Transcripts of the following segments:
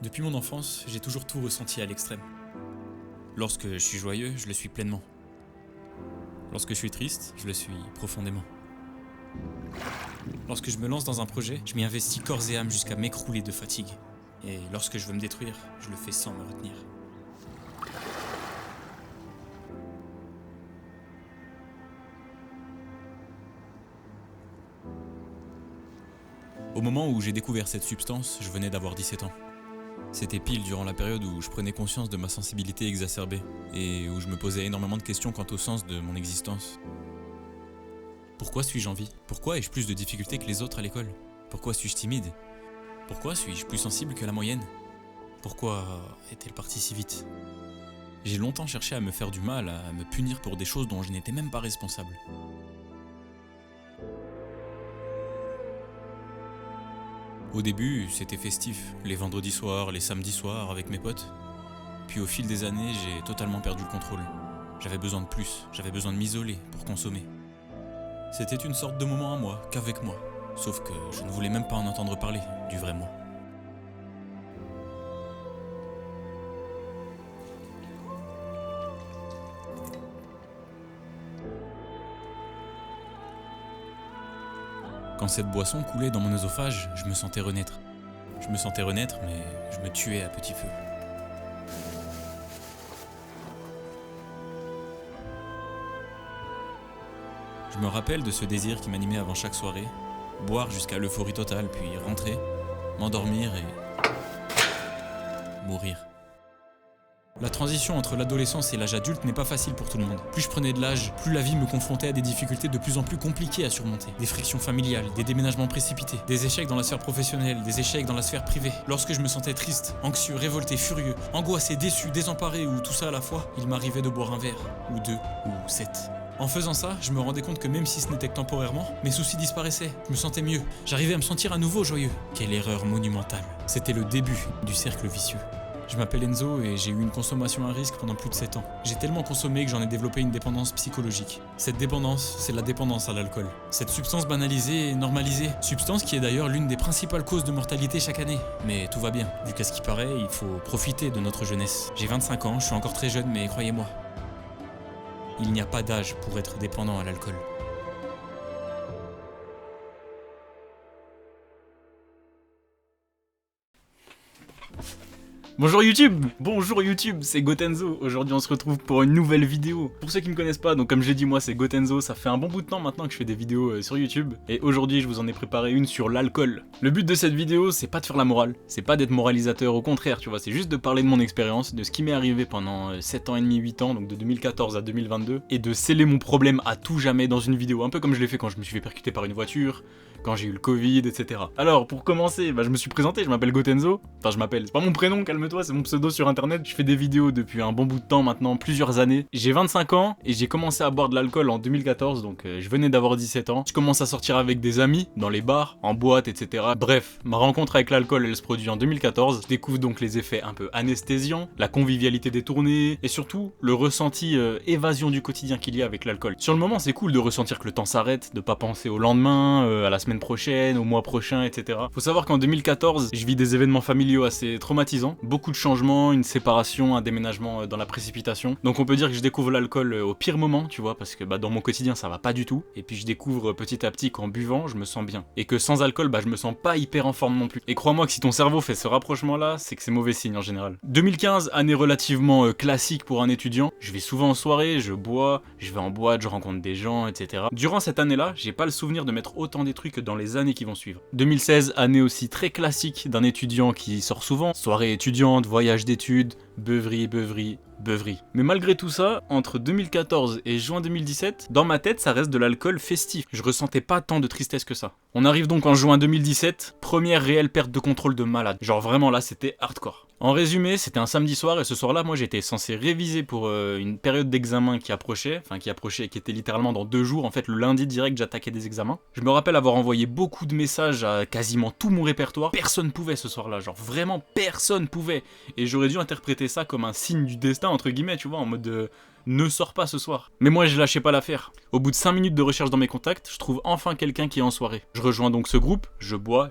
Depuis mon enfance, j'ai toujours tout ressenti à l'extrême. Lorsque je suis joyeux, je le suis pleinement. Lorsque je suis triste, je le suis profondément. Lorsque je me lance dans un projet, je m'y investis corps et âme jusqu'à m'écrouler de fatigue. Et lorsque je veux me détruire, je le fais sans me retenir. Au moment où j'ai découvert cette substance, je venais d'avoir 17 ans. C'était pile durant la période où je prenais conscience de ma sensibilité exacerbée et où je me posais énormément de questions quant au sens de mon existence. Pourquoi suis-je en vie? Pourquoi ai-je plus de difficultés que les autres à l'école? Pourquoi suis-je timide? Pourquoi suis-je plus sensible que la moyenne? Pourquoi est-elle partie si vite? J'ai longtemps cherché à me faire du mal, à me punir pour des choses dont je n'étais même pas responsable. Au début, c'était festif, les vendredis soirs, les samedis soirs avec mes potes. Puis au fil des années, j'ai totalement perdu le contrôle. J'avais besoin de plus, j'avais besoin de m'isoler pour consommer. C'était une sorte de moment à moi, qu'avec moi. Sauf que je ne voulais même pas en entendre parler, du vrai moi. Quand cette boisson coulait dans mon œsophage, je me sentais renaître. Je me sentais renaître, mais je me tuais à petit feu. Je me rappelle de ce désir qui m'animait avant chaque soirée, boire jusqu'à l'euphorie totale, puis rentrer, m'endormir et mourir. La transition entre l'adolescence et l'âge adulte n'est pas facile pour tout le monde. Plus je prenais de l'âge, plus la vie me confrontait à des difficultés de plus en plus compliquées à surmonter. Des frictions familiales, des déménagements précipités, des échecs dans la sphère professionnelle, des échecs dans la sphère privée. Lorsque je me sentais triste, anxieux, révolté, furieux, angoissé, déçu, désemparé ou tout ça à la fois, il m'arrivait de boire un verre, ou deux, ou 7. En faisant ça, je me rendais compte que même si ce n'était que temporairement, mes soucis disparaissaient, je me sentais mieux, j'arrivais à me sentir à nouveau joyeux. Quelle erreur monumentale. C'était le début du cercle vicieux. Je m'appelle Enzo et j'ai eu une consommation à risque pendant plus de 7 ans. J'ai tellement consommé que j'en ai développé une dépendance psychologique. Cette dépendance, c'est la dépendance à l'alcool. Cette substance banalisée et normalisée, substance qui est d'ailleurs l'une des principales causes de mortalité chaque année. Mais tout va bien, vu qu'à ce qui paraît, il faut profiter de notre jeunesse. J'ai 25 ans, je suis encore très jeune, mais croyez-moi, il n'y a pas d'âge pour être dépendant à l'alcool. Bonjour YouTube, c'est Gotenzo. Aujourd'hui on se retrouve pour une nouvelle vidéo. Pour ceux qui me connaissent pas, donc comme j'ai dit moi c'est Gotenzo, ça fait un bon bout de temps maintenant que je fais des vidéos sur YouTube. Et aujourd'hui je vous en ai préparé une sur l'alcool. Le but de cette vidéo c'est pas de faire la morale, c'est pas d'être moralisateur, au contraire tu vois, c'est juste de parler de mon expérience, de ce qui m'est arrivé pendant 7 ans et demi, 8 ans, donc de 2014 à 2022. Et de sceller mon problème à tout jamais dans une vidéo, un peu comme je l'ai fait quand je me suis fait percuter par une voiture, quand j'ai eu le Covid, etc. Alors, pour commencer, je me suis présenté, je m'appelle Gotenzo. Enfin, c'est pas mon prénom, calme-toi, c'est mon pseudo sur internet. Je fais des vidéos depuis un bon bout de temps maintenant, plusieurs années. J'ai 25 ans et j'ai commencé à boire de l'alcool en 2014, donc je venais d'avoir 17 ans. Je commence à sortir avec des amis, dans les bars, en boîte, etc. Bref, ma rencontre avec l'alcool, elle se produit en 2014. Je découvre donc les effets un peu anesthésiants, la convivialité des tournées, et surtout, le ressenti évasion du quotidien qu'il y a avec l'alcool. Sur le moment, c'est cool de ressentir que le temps s'arrête, de pas penser au lendemain, à la semaine prochaine, au mois prochain, etc. Faut savoir qu'en 2014, je vis des événements familiaux assez traumatisants, beaucoup de changements, une séparation, un déménagement dans la précipitation. Donc on peut dire que je découvre l'alcool au pire moment, tu vois, parce que dans mon quotidien ça va pas du tout. Et puis je découvre petit à petit qu'en buvant, je me sens bien. Et que sans alcool, je me sens pas hyper en forme non plus. Et crois-moi que si ton cerveau fait ce rapprochement-là, c'est que c'est mauvais signe en général. 2015, année relativement classique pour un étudiant. Je vais souvent en soirée, je bois, je vais en boîte, je rencontre des gens, etc. Durant cette année-là, j'ai pas le souvenir de mettre autant des trucs dans les années qui vont suivre. 2016, année aussi très classique d'un étudiant qui sort souvent. Soirée étudiante, voyage d'études, beuverie. Mais malgré tout ça, entre 2014 et juin 2017, dans ma tête, ça reste de l'alcool festif. Je ressentais pas tant de tristesse que ça. On arrive donc en juin 2017, première réelle perte de contrôle de malade. Genre vraiment là, c'était hardcore. En résumé, c'était un samedi soir et ce soir-là, moi j'étais censé réviser pour une période d'examen qui approchait, qui était littéralement dans 2 jours. En fait, le lundi direct, j'attaquais des examens. Je me rappelle avoir envoyé beaucoup de messages à quasiment tout mon répertoire. Personne pouvait ce soir-là, genre vraiment personne pouvait. Et j'aurais dû interpréter ça comme un signe du destin, entre guillemets, tu vois, en mode ne sors pas ce soir. Mais moi je lâchais pas l'affaire. Au bout de 5 minutes de recherche dans mes contacts, je trouve enfin quelqu'un qui est en soirée. Je rejoins donc ce groupe, je bois,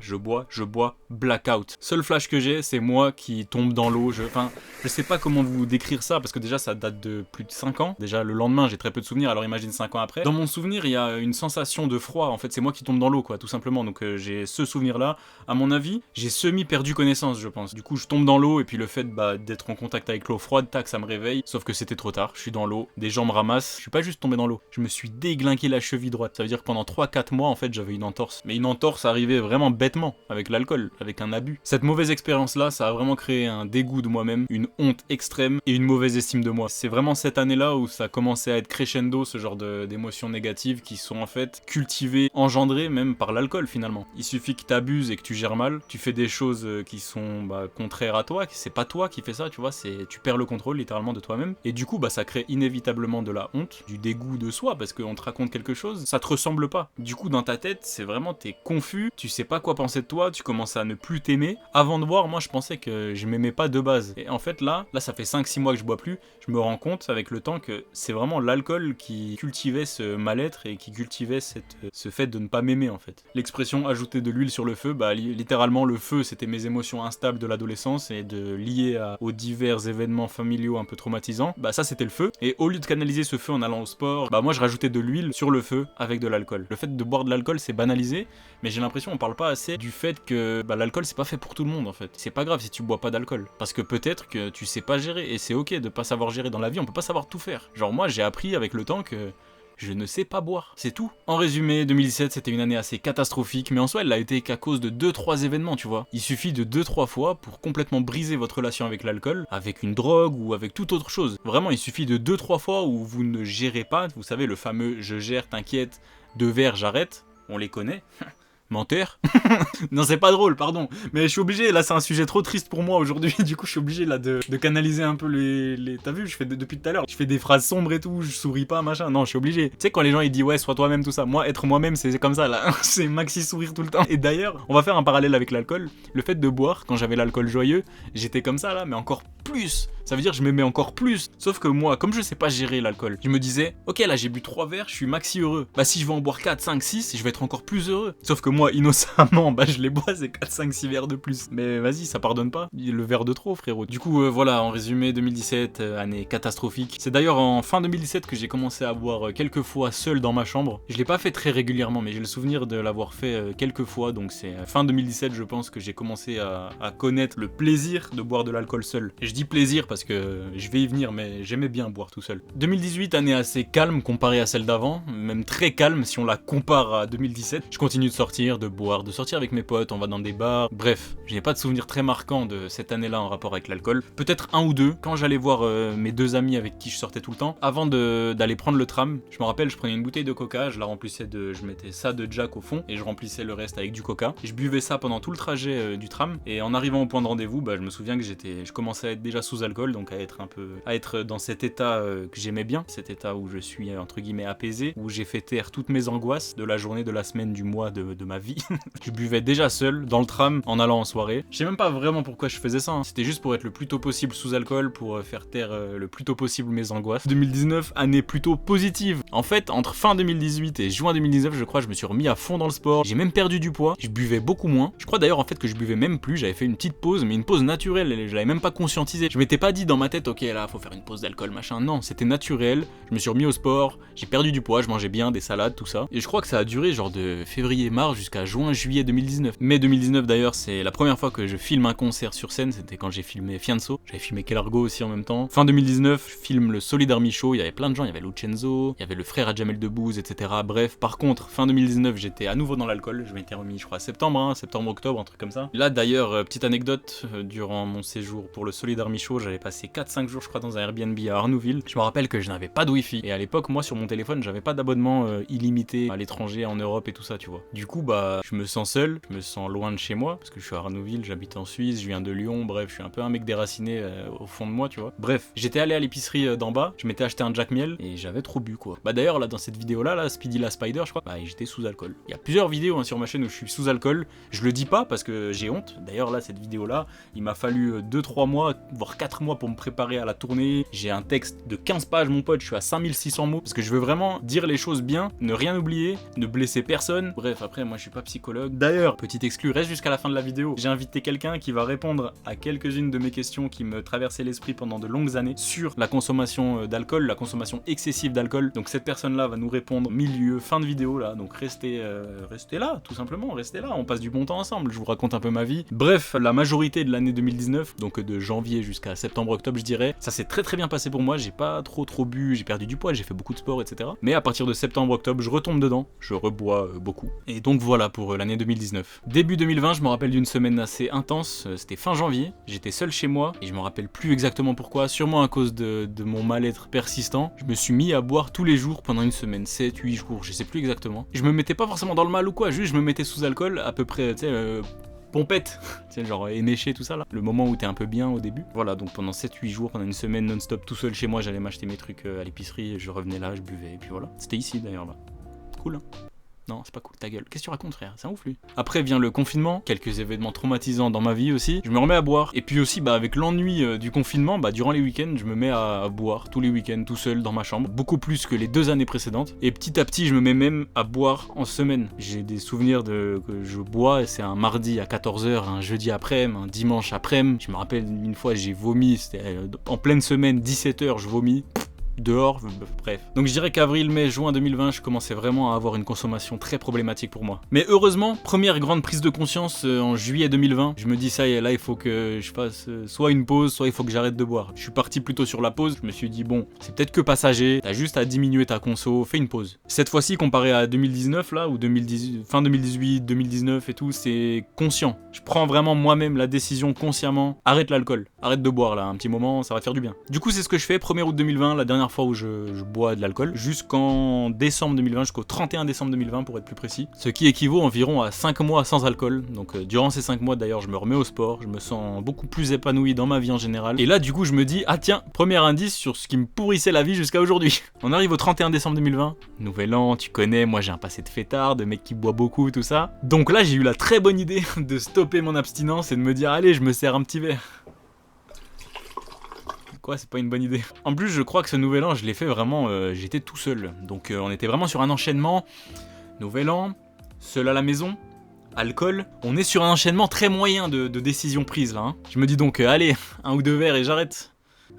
blackout. Seul flash que j'ai, c'est moi qui tombe dans l'eau. Enfin, je sais pas comment vous décrire ça, parce que déjà ça date de plus de 5 ans. Déjà le lendemain j'ai très peu de souvenirs, alors imagine 5 ans après. Dans mon souvenir il y a une sensation de froid, en fait c'est moi qui tombe dans l'eau quoi, tout simplement. Donc j'ai ce souvenir là. À mon avis, j'ai semi-perdu connaissance je pense. Du coup je tombe dans l'eau et puis le fait d'être en contact avec l'eau froide, tac, ça me réveille. Sauf que c'était trop tard, je suis dans l'eau, des gens me ramassent. Je suis pas juste tombé dans l'eau, je me suis déglingué la cheville droite. Ça veut dire que pendant 3-4 mois en fait j'avais une entorse. Mais une entorse arrivait vraiment bêtement, avec l'alcool, avec un abus. Cette mauvaise expérience là, ça a vraiment créé un dégoût de moi-même, une honte extrême et une mauvaise estime de moi. C'est vraiment cette année là où ça a commencé à être crescendo, ce genre d'émotions négatives qui sont en fait cultivées, engendrées même par l'alcool finalement. Il suffit que t'abuses et que tu gères mal, tu fais des choses qui sont contraires à toi, c'est pas toi qui fais ça, tu vois, tu perds le contrôle littéralement de toi-même. Et du coup ça crée inévitablement de la honte, du dégoût de soi, parce qu'on te raconte quelque chose, ça te ressemble pas. Du coup dans ta tête, c'est vraiment, t'es confus, tu sais pas quoi penser de toi, tu commences à ne plus t'aimer. Avant de boire, moi je pensais que je m'aimais pas de base. Et en fait là ça fait 5-6 mois que je bois plus, je me rends compte avec le temps que c'est vraiment l'alcool qui cultivait ce mal-être et qui cultivait ce fait de ne pas m'aimer en fait. L'expression ajouter de l'huile sur le feu, littéralement le feu c'était mes émotions instables de l'adolescence et liées aux divers événements familiaux un peu traumatisants, ça c'était le feu. Et au lieu de canaliser ce feu en allant au sport, moi je rajoutais de l'huile sur le feu avec de l'alcool. Le fait de boire de l'alcool c'est banalisé, mais j'ai l'impression on parle pas assez du fait que l'alcool c'est pas fait pour tout le monde en fait. C'est pas grave si tu bois pas d'alcool, parce que peut-être que tu sais pas gérer, et c'est ok de pas savoir gérer dans la vie, on peut pas savoir tout faire. Genre moi j'ai appris avec le temps que je ne sais pas boire, c'est tout. En résumé, 2017 c'était une année assez catastrophique, mais en soi elle l'a été qu'à cause de 2-3 événements, tu vois. Il suffit de 2-3 fois pour complètement briser votre relation avec l'alcool, avec une drogue ou avec toute autre chose. Vraiment, il suffit de 2-3 fois où vous ne gérez pas, vous savez le fameux je gère, t'inquiète, 2 verres, j'arrête, on les connaît. Menteur. Non c'est pas drôle, pardon. Mais je suis obligé, là c'est un sujet trop triste pour moi aujourd'hui. Du coup je suis obligé là de canaliser un peu les... T'as vu, je fais depuis tout à l'heure, je fais des phrases sombres et tout, je souris pas, machin. Non, je suis obligé. Tu sais quand les gens ils disent ouais sois toi-même tout ça, moi être moi-même c'est comme ça là. C'est maxi sourire tout le temps. Et d'ailleurs, on va faire un parallèle avec l'alcool. Le fait de boire, quand j'avais l'alcool joyeux, j'étais comme ça là, mais encore plus. Ça veut dire que je m'aimais encore plus. Sauf que moi, comme je sais pas gérer l'alcool, je me disais ok là j'ai bu 3 verres, je suis maxi heureux. Si je vais en boire 4, 5, 6, je vais être encore plus heureux. Sauf que moi, innocemment, je les bois, c'est 4, 5, 6 verres de plus. Mais vas-y, ça pardonne pas. Le verre de trop, frérot. Du coup, voilà, en résumé, 2017, année catastrophique. C'est d'ailleurs en fin 2017 que j'ai commencé à boire quelques fois seul dans ma chambre. Je l'ai pas fait très régulièrement, mais j'ai le souvenir de l'avoir fait quelques fois. Donc c'est fin 2017, je pense, que j'ai commencé à connaître le plaisir de boire de l'alcool seul. Et je dis plaisir parce que je vais y venir, mais j'aimais bien boire tout seul. 2018, année assez calme comparée à celle d'avant, même très calme si on la compare à 2017. Je continue de sortir, de boire, de sortir avec mes potes, on va dans des bars. Bref, j'ai pas de souvenirs très marquants de cette année-là en rapport avec l'alcool. Peut-être un ou deux, quand j'allais voir mes 2 amis avec qui je sortais tout le temps. Avant d'aller prendre le tram, je me rappelle, je prenais une bouteille de coca, je la remplissais je mettais ça de Jack au fond, et je remplissais le reste avec du coca. Et je buvais ça pendant tout le trajet du tram, et en arrivant au point de rendez-vous, je me souviens que je commençais à être déjà sous alcool, donc à être dans cet état que j'aimais bien, cet état où je suis entre guillemets apaisé, où j'ai fait taire toutes mes angoisses de la journée, de la semaine, du mois, de ma vie. Je buvais déjà seul, dans le tram, en allant en soirée. Je sais même pas vraiment pourquoi je faisais ça, hein. C'était juste pour être le plus tôt possible sous alcool, pour faire taire le plus tôt possible mes angoisses. 2019, année plutôt positive. En fait, entre fin 2018 et juin 2019, je crois, je me suis remis à fond dans le sport. J'ai même perdu du poids, je buvais beaucoup moins. Je crois d'ailleurs en fait que je buvais même plus, j'avais fait une petite pause, mais une pause naturelle, je l'avais même pas conscientisé. Je m'étais pas dit dans ma tête, ok là, faut faire une pause d'alcool, machin. Non, c'était naturel, je me suis remis au sport, j'ai perdu du poids, je mangeais bien, des salades, tout ça. Et je crois que ça a duré genre de février-mars jusqu'à juin-juillet 2019. Mai 2019 d'ailleurs, c'est la première fois que je filme un concert sur scène, c'était quand j'ai filmé Fianso. J'avais filmé Kelargo aussi en même temps. Fin 2019, je filme le Solid Army Show, il y avait plein de gens, il y avait Lucenzo, il y avait le frère à Jamel Debbouze, etc. Bref, par contre, fin 2019, j'étais à nouveau dans l'alcool, je m'étais remis, je crois, septembre, octobre, un truc comme ça. Là d'ailleurs, petite anecdote, durant mon séjour pour le Solid Army Show, j'avais passé 4-5 jours, je crois, dans un Airbnb à Arnouville. Je me rappelle que je n'avais pas de wifi, et à l'époque, moi, sur mon téléphone, j'avais pas d'abonnement illimité à l'étranger, en Europe et tout ça, tu vois. Du coup, je me sens seul, je me sens loin de chez moi, parce que je suis à Arnouville, j'habite en Suisse, je viens de Lyon, bref, je suis un peu un mec déraciné au fond de moi, tu vois. Bref, j'étais allé à l'épicerie d'en bas, je m'étais acheté un Jack Miel, et j'avais trop bu, quoi. D'ailleurs, là, dans cette vidéo-là, Speedy la Spider, je crois, j'étais sous alcool. Il y a plusieurs vidéos sur ma chaîne où je suis sous alcool, je le dis pas parce que j'ai honte. D'ailleurs, là, cette vidéo-là, il m'a fallu 2-3 mois voire 4 mois pour me préparer à la tournée. J'ai un texte de 15 pages, mon pote, je suis à 5600 mots, parce que je veux vraiment dire les choses bien, ne rien oublier, ne blesser personne. Bref, après, moi je suis pas psychologue. D'ailleurs, petit exclu, reste jusqu'à la fin de la vidéo. J'ai invité quelqu'un qui va répondre à quelques-unes de mes questions qui me traversaient l'esprit pendant de longues années sur la consommation d'alcool, la consommation excessive d'alcool. Donc cette personne-là va nous répondre milieu, fin de vidéo là, donc restez là, tout simplement, restez là, on passe du bon temps ensemble, je vous raconte un peu ma vie. Bref, la majorité de l'année 2019, donc de janvier jusqu'à septembre-octobre je dirais, ça s'est très bien passé pour moi, j'ai pas trop bu, j'ai perdu du poids, j'ai fait beaucoup de sport, etc. Mais à partir de septembre-octobre, je retombe dedans, je rebois beaucoup. Et donc voilà pour l'année 2019. Début 2020, je me rappelle d'une semaine assez intense, c'était fin janvier, j'étais seul chez moi, et je me rappelle plus exactement pourquoi, sûrement à cause de mon mal-être persistant, je me suis mis à boire tous les jours pendant une semaine, 7-8 jours, je sais plus exactement. Je me mettais pas forcément dans le mal ou quoi, juste je me mettais sous alcool, à peu près, tu sais, pompette, tu sais, genre éméché, tout ça là. Le moment où t'es un peu bien au début. Voilà, donc pendant 7-8 jours, pendant une semaine non-stop, tout seul chez moi, j'allais m'acheter mes trucs à l'épicerie, je revenais là, je buvais, et puis voilà. C'était ici d'ailleurs là. Cool, hein. Non, c'est pas cool, ta gueule. Qu'est-ce que tu racontes, frère? C'est un ouf, lui. Après vient le confinement, quelques événements traumatisants dans ma vie aussi. Je me remets à boire. Et puis aussi, avec l'ennui du confinement, durant les week-ends, je me mets à boire tous les week-ends, tout seul, dans ma chambre. Beaucoup plus que les 2 années précédentes. Et petit à petit, je me mets même à boire en semaine. J'ai des souvenirs que je bois, et c'est un mardi à 14h, un jeudi après-midi, un dimanche après-midi. Je me rappelle une fois, j'ai vomi, c'était en pleine semaine, 17h, je vomis. Dehors, bref. Donc je dirais qu'avril, mai, juin 2020, je commençais vraiment à avoir une consommation très problématique pour moi. Mais heureusement, première grande prise de conscience en juillet 2020, je me dis ça y est, là il faut que je fasse soit une pause, soit il faut que j'arrête de boire. Je suis parti plutôt sur la pause, je me suis dit bon, c'est peut-être que passager, t'as juste à diminuer ta conso, fais une pause. Cette fois-ci, comparé à 2019 là, ou 2018, fin 2018, 2019 et tout, c'est conscient. Je prends vraiment moi-même la décision consciemment, arrête l'alcool, arrête de boire là, un petit moment, ça va te faire du bien. Du coup c'est ce que je fais, 1er août 2020, la dernière fois où je bois de l'alcool, jusqu'en décembre 2020, jusqu'au 31 décembre 2020 pour être plus précis, ce qui équivaut environ à 5 mois sans alcool. Donc durant ces 5 mois d'ailleurs, je me remets au sport, je me sens beaucoup plus épanoui dans ma vie en général, et là du coup je me dis, ah tiens, premier indice sur ce qui me pourrissait la vie jusqu'à aujourd'hui. On arrive au 31 décembre 2020, nouvel an, tu connais, moi j'ai un passé de fêtard, de mec qui boit beaucoup, tout ça. Donc là j'ai eu la très bonne idée de stopper mon abstinence et de me dire, allez, je me sers un petit verre. Quoi, c'est pas une bonne idée. En plus, je crois que ce nouvel an, je l'ai fait vraiment, j'étais tout seul. Donc on était vraiment sur un enchaînement. Nouvel an, seul à la maison, alcool. On est sur un enchaînement très moyen de décisions prises là. Hein. Je me dis donc, allez, 1 ou 2 verres et j'arrête.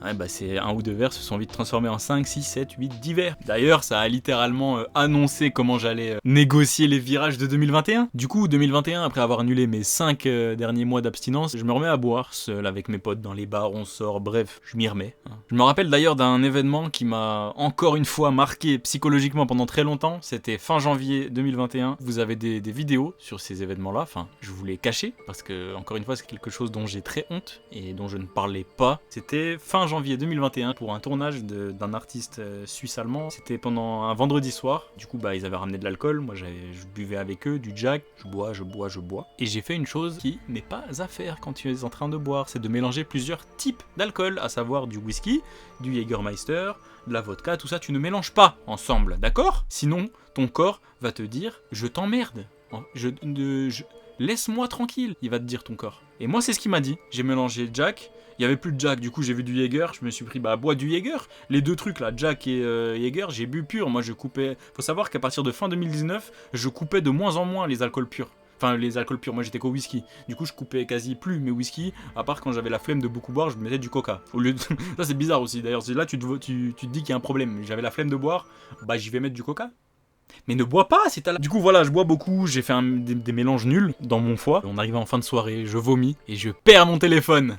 Ouais, c'est 1 ou 2 verres se sont vite transformés en 5, 6, 7, 8, 10 verres. D'ailleurs, ça a littéralement annoncé comment j'allais négocier les virages de 2021. Du coup, 2021, après avoir annulé mes 5 derniers mois d'abstinence, je me remets à boire, seul avec mes potes dans les bars, on sort, bref, je m'y remets. Je me rappelle d'ailleurs d'un événement qui m'a encore une fois marqué psychologiquement pendant très longtemps. C'était fin janvier 2021. Vous avez des vidéos sur ces événements-là. Enfin, je vous les cachais parce que, encore une fois, c'est quelque chose dont j'ai très honte et dont je ne parlais pas. C'était fin janvier 2021 pour un tournage d'un artiste suisse-allemand. C'était pendant un vendredi soir. Du coup, ils avaient ramené de l'alcool. Moi, je buvais avec eux du Jack. Je bois. Et j'ai fait une chose qui n'est pas à faire quand tu es en train de boire. C'est de mélanger plusieurs types d'alcool, à savoir du whisky, du Jägermeister, de la vodka. Tout ça, tu ne mélanges pas ensemble, d'accord? Sinon, ton corps va te dire « je t'emmerde ». Laisse-moi tranquille, il va te dire ton corps. Et moi, c'est ce qu'il m'a dit. J'ai mélangé Jack. Il y avait plus de Jack, du coup j'ai vu du Jäger, je me suis pris bois du Jäger. Les deux trucs là, Jack et Jäger, j'ai bu pur. Moi je coupais. Faut savoir qu'à partir de fin 2019, je coupais de moins en moins les alcools purs. Enfin les alcools purs, moi j'étais qu'au whisky. Du coup je coupais quasi plus mes whisky, à part quand j'avais la flemme de beaucoup boire, je me mettais du coca. Au lieu de... Ça c'est bizarre aussi d'ailleurs, là tu te dis qu'il y a un problème. J'avais la flemme de boire, j'y vais mettre du coca. Mais ne bois pas si t'as la... Du coup voilà, je bois beaucoup, j'ai fait des mélanges nuls dans mon foie. On arrive en fin de soirée, je vomis et je perds mon téléphone.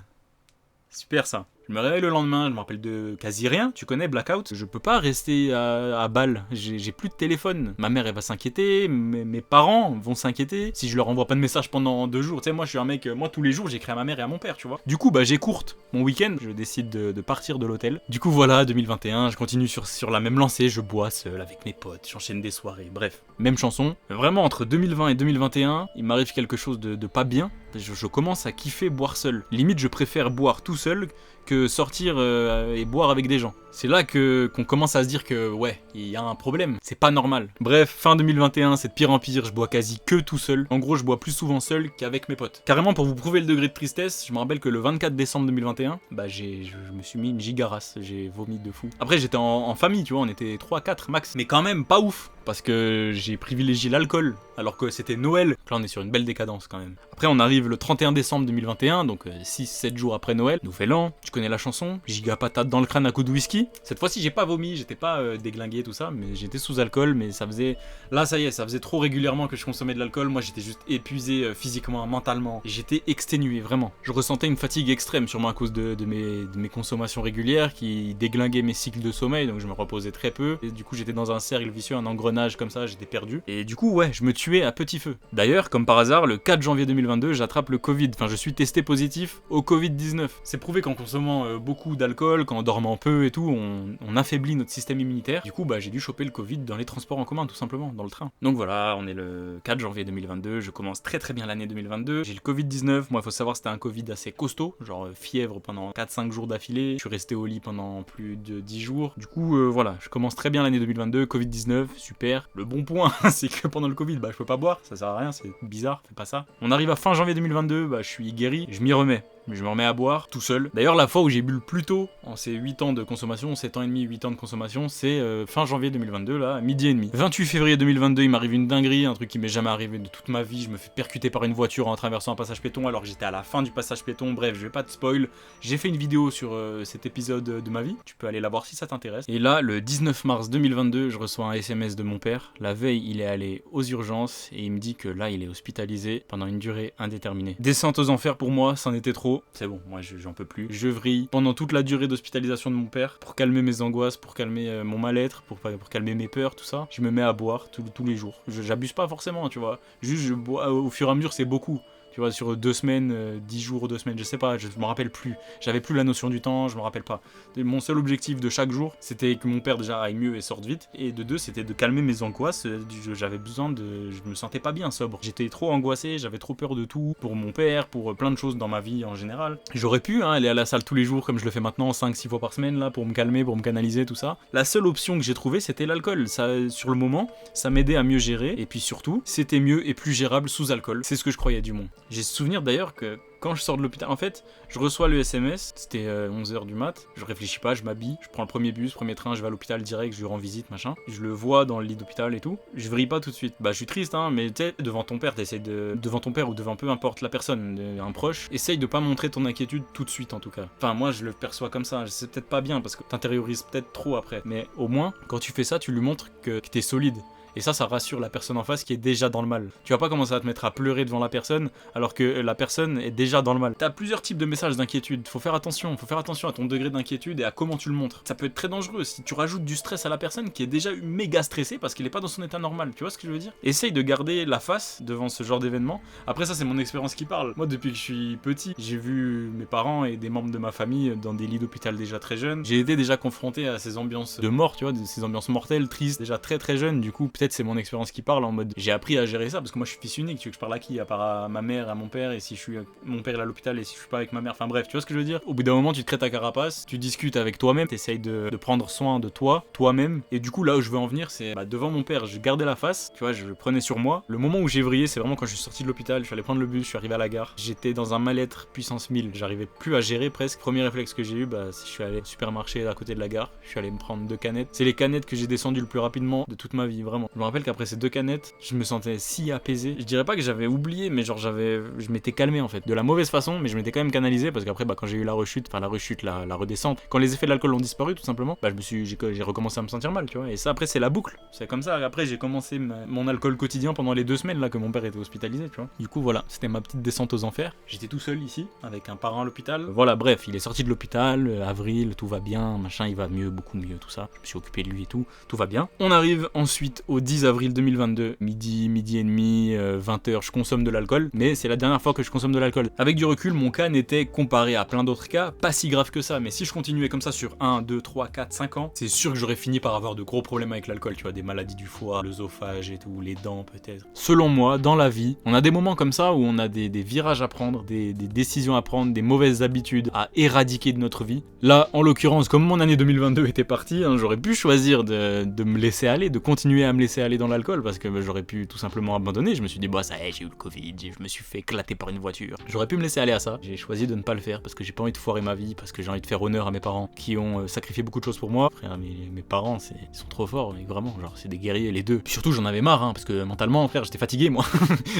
Super ça. Je me réveille le lendemain, je me rappelle de quasi rien, tu connais, blackout. Je peux pas rester à Bâle, j'ai plus de téléphone. Ma mère elle va s'inquiéter, mes parents vont s'inquiéter si je leur envoie pas de message pendant 2 jours. Tu sais, moi je suis un mec, moi tous les jours j'écris à ma mère et à mon père, tu vois. Du coup j'écourte mon week-end, je décide de partir de l'hôtel. Du coup voilà, 2021, je continue sur la même lancée, je bois seul avec mes potes, j'enchaîne des soirées, bref. Même chanson. Vraiment entre 2020 et 2021, il m'arrive quelque chose de pas bien. Je commence à kiffer boire seul. Limite, je préfère boire tout seul que sortir et boire avec des gens. C'est là qu'on commence à se dire que ouais, il y a un problème, c'est pas normal. Bref, fin 2021, c'est de pire en pire, je bois quasi que tout seul. En gros, je bois plus souvent seul qu'avec mes potes. Carrément, pour vous prouver le degré de tristesse, je me rappelle que le 24 décembre 2021, je me suis mis une gigarasse, j'ai vomi de fou. Après, j'étais en famille, tu vois, on était 3-4 max, mais quand même pas ouf, parce que j'ai privilégié l'alcool, alors que c'était Noël. Là, on est sur une belle décadence quand même. Après, on arrive le 31 décembre 2021, donc 6-7 jours après Noël, nouvel an, tu connais la chanson, giga patate dans le crâne à coup de whisky. Cette fois-ci, j'ai pas vomi, j'étais pas déglingué, tout ça, mais j'étais sous alcool, mais ça faisait... Là, ça y est, ça faisait trop régulièrement que je consommais de l'alcool, moi j'étais juste épuisé physiquement, mentalement, et j'étais exténué, vraiment. Je ressentais une fatigue extrême, sûrement à cause de mes consommations régulières, qui déglinguaient mes cycles de sommeil, donc je me reposais très peu, et du coup j'étais dans un cercle vicieux, un engrenage comme ça, j'étais perdu, et du coup, ouais, je me tuais à petit feu. D'ailleurs, comme par hasard, le 4 janvier 2022, j'attrape le Covid, enfin je suis testé positif au Covid-19. C'est prouvé qu'en consommant beaucoup d'alcool, qu'en dormant peu et tout, on affaiblit notre système immunitaire. Du coup, j'ai dû choper le Covid dans les transports en commun, tout simplement, dans le train. Donc voilà, on est le 4 janvier 2022, je commence très très bien l'année 2022. J'ai le Covid-19, moi il faut savoir c'était un Covid assez costaud, genre fièvre pendant 4-5 jours d'affilée, je suis resté au lit pendant plus de 10 jours. Du coup, voilà, je commence très bien l'année 2022, Covid-19, super. Le bon point, c'est que pendant le Covid, je peux pas boire, ça sert à rien, c'est bizarre, fais pas ça. On arrive à fin janvier 2022, je suis guéri, je m'y remets. Je me remets à boire tout seul. D'ailleurs, la fois où j'ai bu le plus tôt en ces 8 ans de consommation, 7 ans et demi, 8 ans de consommation, c'est fin janvier 2022, là, à midi et demi. 28 février 2022, il m'arrive une dinguerie, un truc qui m'est jamais arrivé de toute ma vie. Je me fais percuter par une voiture en traversant un passage péton alors que j'étais à la fin du passage péton. Bref, je vais pas te spoil. J'ai fait une vidéo sur cet épisode de ma vie. Tu peux aller la voir si ça t'intéresse. Et là, le 19 mars 2022, je reçois un SMS de mon père. La veille, il est allé aux urgences et il me dit que là, il est hospitalisé pendant une durée indéterminée. Descente aux enfers pour moi, c'en était trop. C'est bon, moi j'en peux plus. Je vrille pendant toute la durée d'hospitalisation de mon père pour calmer mes angoisses, pour calmer mon mal-être, pour calmer mes peurs, tout ça. Je me mets à boire tous les jours. J'abuse pas forcément, tu vois. Juste je bois au fur et à mesure, c'est beaucoup. Tu vois, sur 2 semaines, 10 jours, 2 semaines, je sais pas, je me rappelle plus. J'avais plus la notion du temps, je me rappelle pas. Mon seul objectif de chaque jour, c'était que mon père déjà aille mieux et sorte vite. Et de 2, c'était de calmer mes angoisses. J'avais besoin de... Je me sentais pas bien sobre. J'étais trop angoissé, j'avais trop peur de tout. Pour mon père, pour plein de choses dans ma vie en général. J'aurais pu aller à la salle tous les jours, comme je le fais maintenant, 5-6 fois par semaine, là, pour me calmer, pour me canaliser, tout ça. La seule option que j'ai trouvée, c'était l'alcool. Ça, sur le moment, ça m'aidait à mieux gérer. Et puis surtout, c'était mieux et plus gérable sous alcool. C'est ce que je croyais du moins. J'ai souvenir d'ailleurs que quand je sors de l'hôpital, en fait, je reçois le SMS, c'était 11h du mat, je réfléchis pas, je m'habille, je prends le premier bus, premier train, je vais à l'hôpital direct, je lui rends visite, machin. Je le vois dans le lit d'hôpital et tout. Je vrille pas tout de suite. Je suis triste, mais tu sais, devant ton père, devant ton père ou devant peu importe la personne, un proche, essaye de pas montrer ton inquiétude tout de suite en tout cas. Enfin, moi je le perçois comme ça, c'est peut-être pas bien parce que t'intériorises peut-être trop après. Mais au moins, quand tu fais ça, tu lui montres que t'es solide. Et ça rassure la personne en face qui est déjà dans le mal. Tu vas pas commencer à te mettre à pleurer devant la personne alors que la personne est déjà dans le mal. T'as plusieurs types de messages d'inquiétude. Faut faire attention à ton degré d'inquiétude et à comment tu le montres. Ça peut être très dangereux si tu rajoutes du stress à la personne qui est déjà méga stressée parce qu'il est pas dans son état normal. Tu vois ce que je veux dire? Essaye de garder la face devant ce genre d'événement. Après ça, c'est mon expérience qui parle. Moi, depuis que je suis petit, j'ai vu mes parents et des membres de ma famille dans des lits d'hôpital déjà très jeunes. J'ai été déjà confronté à ces ambiances de mort, tu vois, ces ambiances mortelles, tristes, déjà très très jeunes. Du coup, peut-être c'est mon expérience qui parle en mode j'ai appris à gérer ça parce que moi je suis fils unique. Tu veux que je parle à qui? À part à ma mère, à mon père, et si je suis mon père est à l'hôpital et si je suis pas avec ma mère, enfin bref, tu vois ce que je veux dire? Au bout d'un moment, tu te crées ta carapace, tu discutes avec toi-même, t'essayes de prendre soin de toi-même, et du coup là où je veux en venir, c'est devant mon père, je gardais la face, tu vois, je le prenais sur moi. Le moment où j'ai vrillé, c'est vraiment quand je suis sorti de l'hôpital, je suis allé prendre le bus, je suis arrivé à la gare, j'étais dans un mal-être puissance 1000, j'arrivais plus à gérer presque. Premier réflexe que j'ai eu, je suis allé au supermarché à côté de la gare, je suis allé me prendre 2 canettes. C'est les canettes que j'ai descendues le plus rapidement de toute ma vie, vraiment. Je me rappelle qu'après ces 2 canettes, je me sentais si apaisé. Je dirais pas que j'avais oublié, mais genre je m'étais calmé en fait. De la mauvaise façon, mais je m'étais quand même canalisé parce qu'après, quand j'ai eu la redescente, quand les effets de l'alcool ont disparu tout simplement, j'ai recommencé à me sentir mal, tu vois. Et ça après, c'est la boucle. C'est comme ça. Après, j'ai commencé mon alcool quotidien pendant les 2 semaines là que mon père était hospitalisé, tu vois. Du coup, voilà, c'était ma petite descente aux enfers. J'étais tout seul ici, avec un parent à l'hôpital. Voilà, bref, il est sorti de l'hôpital, avril, tout va bien, machin, il va mieux, beaucoup mieux, tout ça. Je me suis occupé de lui et tout va bien. On arrive ensuite au au 10 avril 2022, midi et demi, 20h, je consomme de l'alcool, mais c'est la dernière fois que je consomme de l'alcool. Avec du recul, mon cas n'était, comparé à plein d'autres cas, pas si grave que ça, mais si je continuais comme ça sur 1, 2, 3, 4, 5 ans, c'est sûr que j'aurais fini par avoir de gros problèmes avec l'alcool, tu vois, des maladies du foie, l'œsophage et tout, les dents peut-être. Selon moi, dans la vie, on a des moments comme ça où on a des virages à prendre, des décisions à prendre, des mauvaises habitudes à éradiquer de notre vie. Là, en l'occurrence, comme mon année 2022 était partie, hein, j'aurais pu choisir de me laisser aller, de continuer à me laisser aller dans l'alcool, parce que j'aurais pu tout simplement abandonner. Je me suis dit, bah ça y est, j'ai eu le Covid, je me suis fait éclater par une voiture. J'aurais pu me laisser aller à ça. J'ai choisi de ne pas le faire, parce que j'ai pas envie de foirer ma vie, parce que j'ai envie de faire honneur à mes parents, qui ont sacrifié beaucoup de choses pour moi. Frère, mes parents, ils sont trop forts, mais vraiment, genre, c'est des guerriers les deux. Puis surtout, j'en avais marre, hein, parce que mentalement, frère, j'étais fatigué, moi.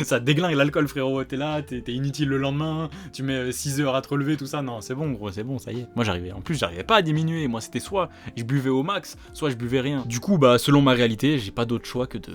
Ça déglingue l'alcool, frérot, t'es là, t'es inutile le lendemain, tu mets 6 heures à te relever, tout ça. Non, c'est bon, gros, c'est bon, ça y est. Moi, j'arrivais pas à diminuer. Moi, c'était soit je buvais au max, soit je buvais rien. Du coup, bah, selon ma réalité, j'ai pas d'autre choix que de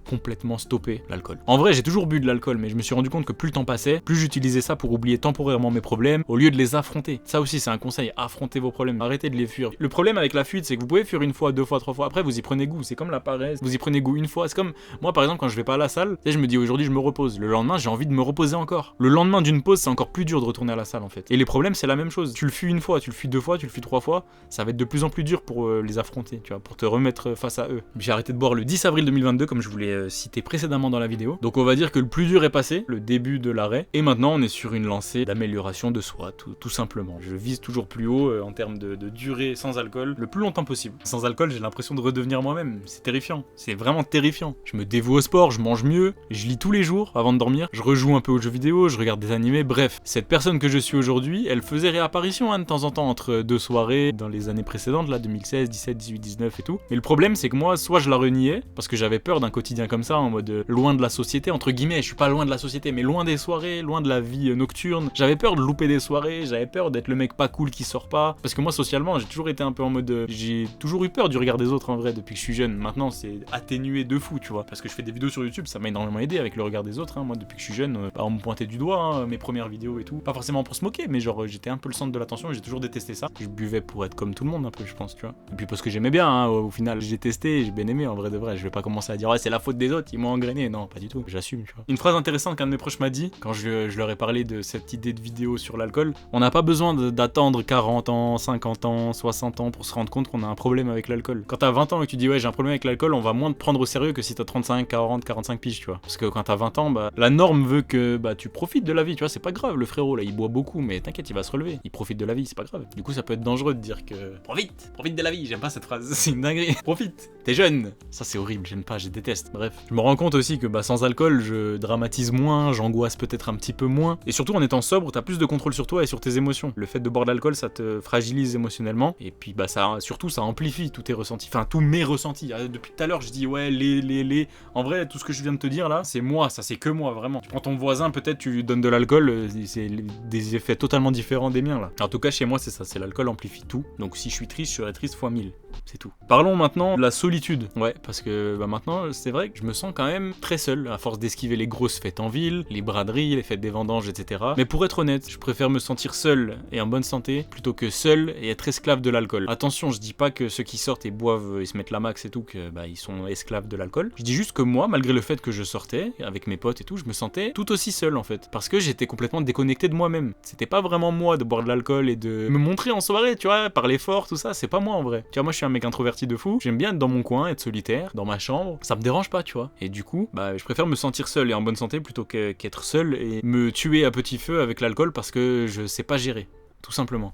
complètement stopper l'alcool. En vrai, j'ai toujours bu de l'alcool, mais je me suis rendu compte que plus le temps passait, plus j'utilisais ça pour oublier temporairement mes problèmes, au lieu de les affronter. Ça aussi, c'est un conseil, affrontez vos problèmes, arrêtez de les fuir. Le problème avec la fuite, c'est que vous pouvez fuir une fois, deux fois, trois fois, après vous y prenez goût. C'est comme la paresse, vous y prenez goût une fois. C'est comme moi, par exemple, quand je vais pas à la salle, tu sais, je me dis aujourd'hui je me repose. Le lendemain, j'ai envie de me reposer encore. Le lendemain d'une pause, c'est encore plus dur de retourner à la salle en fait. Et les problèmes, c'est la même chose. Tu le fuis une fois, tu le fuis deux fois, tu le fuis trois fois, ça va être de plus en plus dur pour les affronter, tu vois, pour te remettre face à eux. J'ai arrêté de boire le 10 avril 2022, comme je vous l'ai cité précédemment dans la vidéo. Donc on va dire que le plus dur est passé, le début de l'arrêt, et maintenant on est sur une lancée d'amélioration de soi, tout simplement. Je vise toujours plus haut en termes de durée sans alcool, le plus longtemps possible. Sans alcool, j'ai l'impression de redevenir moi-même. C'est terrifiant, c'est vraiment terrifiant. Je me dévoue au sport, je mange mieux, je lis tous les jours avant de dormir, je rejoue un peu aux jeux vidéo, je regarde des animés, bref. Cette personne que je suis aujourd'hui, elle faisait réapparition de temps en temps entre deux soirées dans les années précédentes, là, 2016, 17, 18, 19 et tout. Mais le problème, c'est que moi, soit je la reniais, parce que j'avais peur d'un quotidien comme ça, en mode loin de la société, entre guillemets, je suis pas loin de la société, mais loin des soirées, loin de la vie nocturne. J'avais peur de louper des soirées, j'avais peur d'être le mec pas cool qui sort pas. Parce que moi, socialement, j'ai toujours été un peu en mode. J'ai toujours eu peur du regard des autres en vrai depuis que je suis jeune. Maintenant, c'est atténué de fou, tu vois. Parce que je fais des vidéos sur YouTube, ça m'a énormément aidé avec le regard des autres. Hein. Moi, depuis que je suis jeune, on me pointait du doigt, hein, mes premières vidéos et tout. Pas forcément pour se moquer, mais genre, j'étais un peu le centre de l'attention et j'ai toujours détesté ça. Je buvais pour être comme tout le monde un peu, je pense, tu vois. Et puis parce que j'aimais bien, hein, au final, j'ai testé et j'ai bien aimé en vrai de vrai. Je vais pas commencer à dire, ouais, c'est la faute des autres, ils m'ont engrainé. Non, pas du tout, j'assume, tu vois. Une phrase intéressante qu'un de mes proches m'a dit, quand je leur ai parlé de cette idée de vidéo sur l'alcool, on n'a pas besoin d'attendre 40 ans, 50 ans, 60 ans pour se rendre compte qu'on a un problème avec l'alcool. Quand t'as 20 ans et que tu dis, ouais, j'ai un problème avec l'alcool, on va moins te prendre au sérieux que si t'as 35, 40, 45 piges, tu vois. Parce que quand t'as 20 ans, bah, la norme veut que bah, tu profites de la vie, tu vois, c'est pas grave, le frérot, là, il boit beaucoup, mais t'inquiète, il va se relever. Il profite de la vie, c'est pas grave. Du coup, ça peut être dangereux de dire que profite de la vie, j'aime pas cette phrase, c'est une dinguerie. Profite, t'es jeune. Ça, c'est horrible, j'aime pas, je déteste. Bref, je me rends compte aussi que bah, sans alcool, je dramatise moins, j'angoisse peut-être un petit peu moins. Et surtout, en étant sobre, t'as plus de contrôle sur toi et sur tes émotions. Le fait de boire de l'alcool, ça te fragilise émotionnellement. Et puis, bah, ça amplifie tous tes ressentis. Enfin, tous mes ressentis. Depuis tout à l'heure, je dis, ouais, les. En vrai, tout ce que je viens de te dire là, c'est moi, ça c'est que moi, vraiment. Tu prends ton voisin, peut-être, tu lui donnes de l'alcool, c'est des effets totalement différents des miens là. En tout cas, chez moi, c'est ça, c'est l'alcool amplifie tout. Donc, si je suis triste, je serai triste fois 1000. C'est tout. Parlons maintenant de la solitude. Ouais, parce que bah, maintenant, c'est vrai que je me sens quand même très seul, à force d'esquiver les grosses fêtes en ville, les braderies, les fêtes des vendanges, etc. Mais pour être honnête, je préfère me sentir seul et en bonne santé, plutôt que seul et être esclave de l'alcool. Attention, je dis pas que ceux qui sortent et boivent et se mettent la max et tout, que bah, ils sont esclaves de l'alcool. Je dis juste que moi, malgré le fait que je sortais, avec mes potes et tout, je me sentais tout aussi seul en fait. Parce que j'étais complètement déconnecté de moi-même. C'était pas vraiment moi de boire de l'alcool et de me montrer en soirée, tu vois, par l'effort, tout ça, c'est pas moi en vrai. Tu vois, moi je suis un mec introverti de fou, j'aime bien être dans mon coin, être solitaire, dans ma chambre, ça me dérange pas, tu vois. Et du coup, bah je préfère me sentir seul et en bonne santé plutôt qu'être seul et me tuer à petit feu avec l'alcool parce que je sais pas gérer, tout simplement.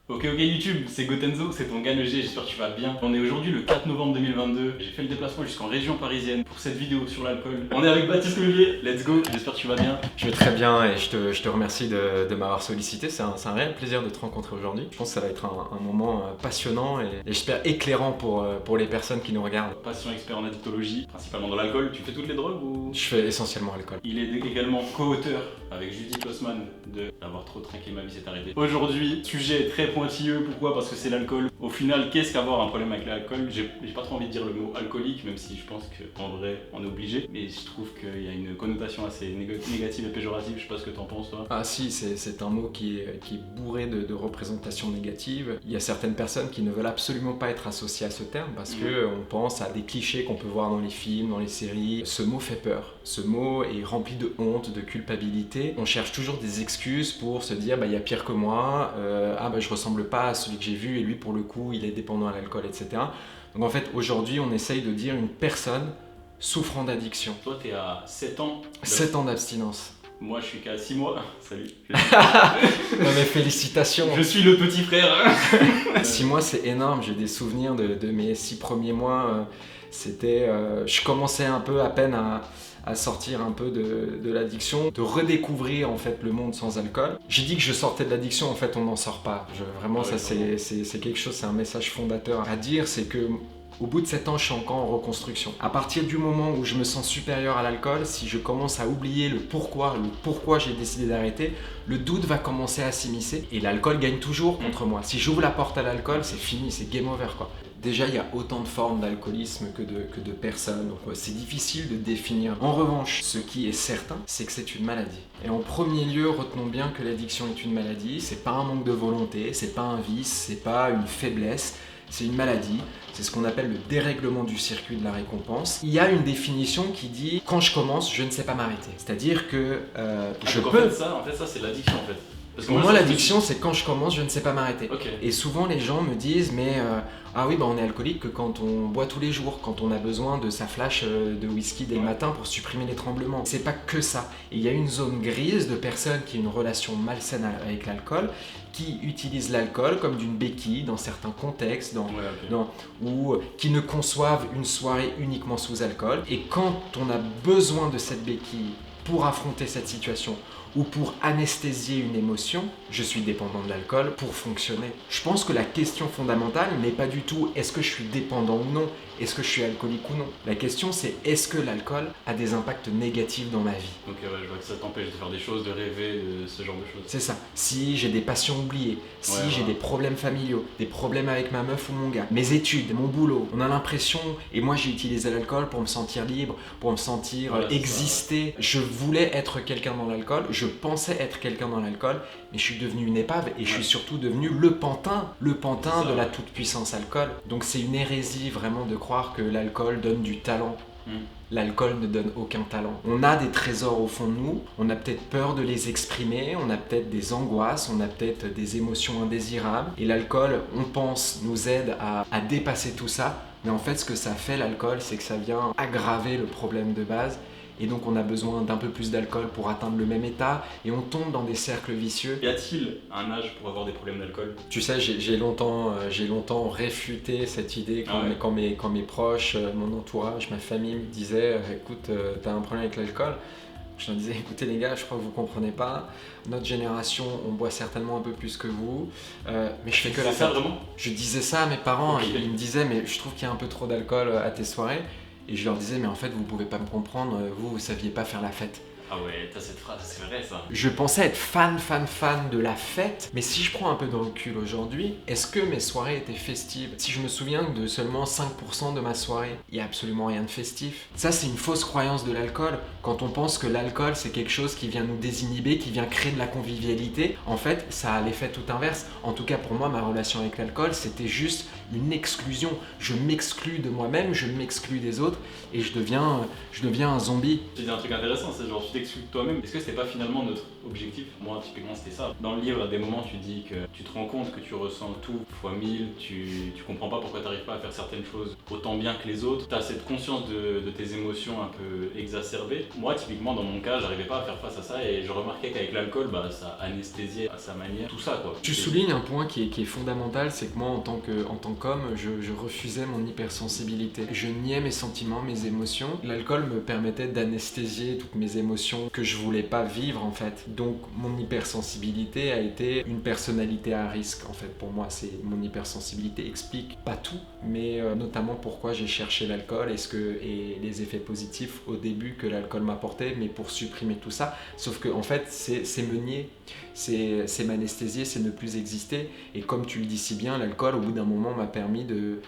Ok YouTube, c'est Gotenzo, c'est ton gars le G, j'espère que tu vas bien. On est aujourd'hui le 4 novembre 2022, j'ai fait le déplacement jusqu'en région parisienne pour cette vidéo sur l'alcool. On est avec Baptiste Olivier, let's go, j'espère que tu vas bien. Je vais très bien et je te remercie de m'avoir sollicité, c'est un réel plaisir de te rencontrer aujourd'hui. Je pense que ça va être un moment passionnant et j'espère éclairant pour les personnes qui nous regardent. Patient expert en addictologie, principalement dans l'alcool, tu fais toutes les drogues ou... Je fais essentiellement l'alcool. Il est également co-auteur avec Judith Osman de Avoir trop trinqué, ma vie s'est arrêtée. Aujourd'hui, sujet très pointilleux. Pourquoi? Parce que c'est l'alcool. Au final, qu'est-ce qu'avoir un problème avec l'alcool? J'ai pas trop envie de dire le mot alcoolique, même si je pense qu'en vrai, on est obligé. Mais je trouve qu'il y a une connotation assez négative et péjorative. Je sais pas ce que t'en penses, toi. Ah si, c'est un mot qui est bourré de représentations négatives. Il y a certaines personnes qui ne veulent absolument pas être associées à ce terme parce que on pense à des clichés qu'on peut voir dans les films, dans les séries. Ce mot fait peur. Ce mot est rempli de honte, de culpabilité. On cherche toujours des excuses pour se dire il y a pire que moi, je ressemble pas à celui que j'ai vu et lui pour le coup il est dépendant à l'alcool, etc. Donc en fait aujourd'hui on essaye de dire une personne souffrant d'addiction. Toi t'es à 7 ans. 7 ans d'abstinence. Moi je suis qu'à 6 mois. Salut. Non mais félicitations. Je suis le petit frère. 6 mois c'est énorme, j'ai des souvenirs de mes 6 premiers mois. Je commençais un peu à peine à sortir un peu de l'addiction, de redécouvrir en fait le monde sans alcool. J'ai dit que je sortais de l'addiction, en fait on n'en sort pas. Vraiment ça c'est quelque chose, c'est un message fondateur à dire, c'est que au bout de 7 ans, je suis encore en reconstruction. À partir du moment où je me sens supérieur à l'alcool, si je commence à oublier le pourquoi j'ai décidé d'arrêter, le doute va commencer à s'immiscer et l'alcool gagne toujours contre moi. Si j'ouvre la porte à l'alcool, c'est fini, c'est game over quoi. Déjà, il y a autant de formes d'alcoolisme que de personnes, donc c'est difficile de définir. En revanche, ce qui est certain, c'est que c'est une maladie. Et en premier lieu, retenons bien que l'addiction est une maladie, c'est pas un manque de volonté, c'est pas un vice, c'est pas une faiblesse, c'est une maladie, c'est ce qu'on appelle le dérèglement du circuit de la récompense. Il y a une définition qui dit « quand je commence, je ne sais pas m'arrêter ». C'est-à-dire que je peux... En fait, ça c'est l'addiction en fait. Parce que moi l'addiction c'est quand je commence, je ne sais pas m'arrêter. Okay. Et souvent les gens me disent mais on est alcoolique que quand on boit tous les jours, quand on a besoin de sa flash de whisky dès le matin pour supprimer les tremblements. C'est pas que ça. Et il y a une zone grise de personnes qui ont une relation malsaine avec l'alcool, qui utilisent l'alcool comme d'une béquille dans certains contextes, ou qui ne conçoivent une soirée uniquement sous alcool. Et quand on a besoin de cette béquille pour affronter cette situation, ou pour anesthésier une émotion, je suis dépendant de l'alcool pour fonctionner. Je pense que la question fondamentale n'est pas du tout est-ce que je suis dépendant ou non, est-ce que je suis alcoolique ou non. La question c'est est-ce que l'alcool a des impacts négatifs dans ma vie. Ok, je vois que ça t'empêche de faire des choses, de rêver, de ce genre de choses. C'est ça. Si j'ai des passions oubliées, si j'ai des problèmes familiaux, des problèmes avec ma meuf ou mon gars, mes études, mon boulot, on a l'impression, et moi j'ai utilisé l'alcool pour me sentir libre, pour me sentir exister. Je voulais être quelqu'un dans l'alcool, je pensais être quelqu'un dans l'alcool, mais je suis devenu une épave et je suis surtout devenu le pantin de la toute-puissance alcool. Donc c'est une hérésie vraiment de croire que l'alcool donne du talent. L'alcool ne donne aucun talent. On a des trésors au fond de nous, on a peut-être peur de les exprimer, on a peut-être des angoisses, on a peut-être des émotions indésirables. Et l'alcool, on pense, nous aide à dépasser tout ça. Mais en fait, ce que ça fait, l'alcool, c'est que ça vient aggraver le problème de base. Et donc on a besoin d'un peu plus d'alcool pour atteindre le même état et on tombe dans des cercles vicieux. Y a-t-il un âge pour avoir des problèmes d'alcool ? Tu sais, j'ai longtemps réfuté cette idée quand mes proches, mon entourage, ma famille me disaient écoute, t'as un problème avec l'alcool. Je leur disais écoutez les gars, je crois que vous comprenez pas, notre génération on boit certainement un peu plus que vous, mais je fais que la fête. Vraiment ? Je disais ça à mes parents, ils me disaient mais je trouve qu'il y a un peu trop d'alcool à tes soirées. Et je leur disais, mais en fait, vous pouvez pas me comprendre, vous saviez pas faire la fête. Ah ouais, t'as cette phrase, c'est vrai ça. Je pensais être fan de la fête, mais si je prends un peu de recul aujourd'hui, est-ce que mes soirées étaient festives ? Si je me souviens de seulement 5% de ma soirée, il y a absolument rien de festif. Ça, c'est une fausse croyance de l'alcool. Quand on pense que l'alcool, c'est quelque chose qui vient nous désinhiber, qui vient créer de la convivialité, en fait, ça a l'effet tout inverse. En tout cas, pour moi, ma relation avec l'alcool, c'était juste une exclusion. Je m'exclus de moi-même, je m'exclus des autres, et je deviens un zombie. Tu dis un truc intéressant, c'est genre tu t'exclus de toi-même. Est-ce que c'était pas finalement notre objectif ? Moi, typiquement, c'était ça. Dans le livre, à des moments, tu dis que tu te rends compte que tu ressens tout fois 1000, tu comprends pas pourquoi t'arrives pas à faire certaines choses autant bien que les autres. T'as cette conscience de tes émotions un peu exacerbées. Moi, typiquement, dans mon cas, j'arrivais pas à faire face à ça et je remarquais qu'avec l'alcool, ça anesthésiait à sa manière tout ça, quoi. Tu soulignes un point qui est fondamental, c'est que moi, en tant qu'homme, je refusais mon hypersensibilité. Je niais mes sentiments, mes émotions. L'alcool me permettait d'anesthésier toutes mes émotions que je voulais pas vivre en fait. Donc mon hypersensibilité a été une personnalité à risque en fait. Pour moi, mon hypersensibilité explique pas tout, mais notamment pourquoi j'ai cherché l'alcool et les effets positifs au début que l'alcool m'apportait, mais pour supprimer tout ça. Sauf que en fait, c'est me nier, c'est m'anesthésier, c'est ne plus exister. Et comme tu le dis si bien, l'alcool au bout d'un moment m'a permis de...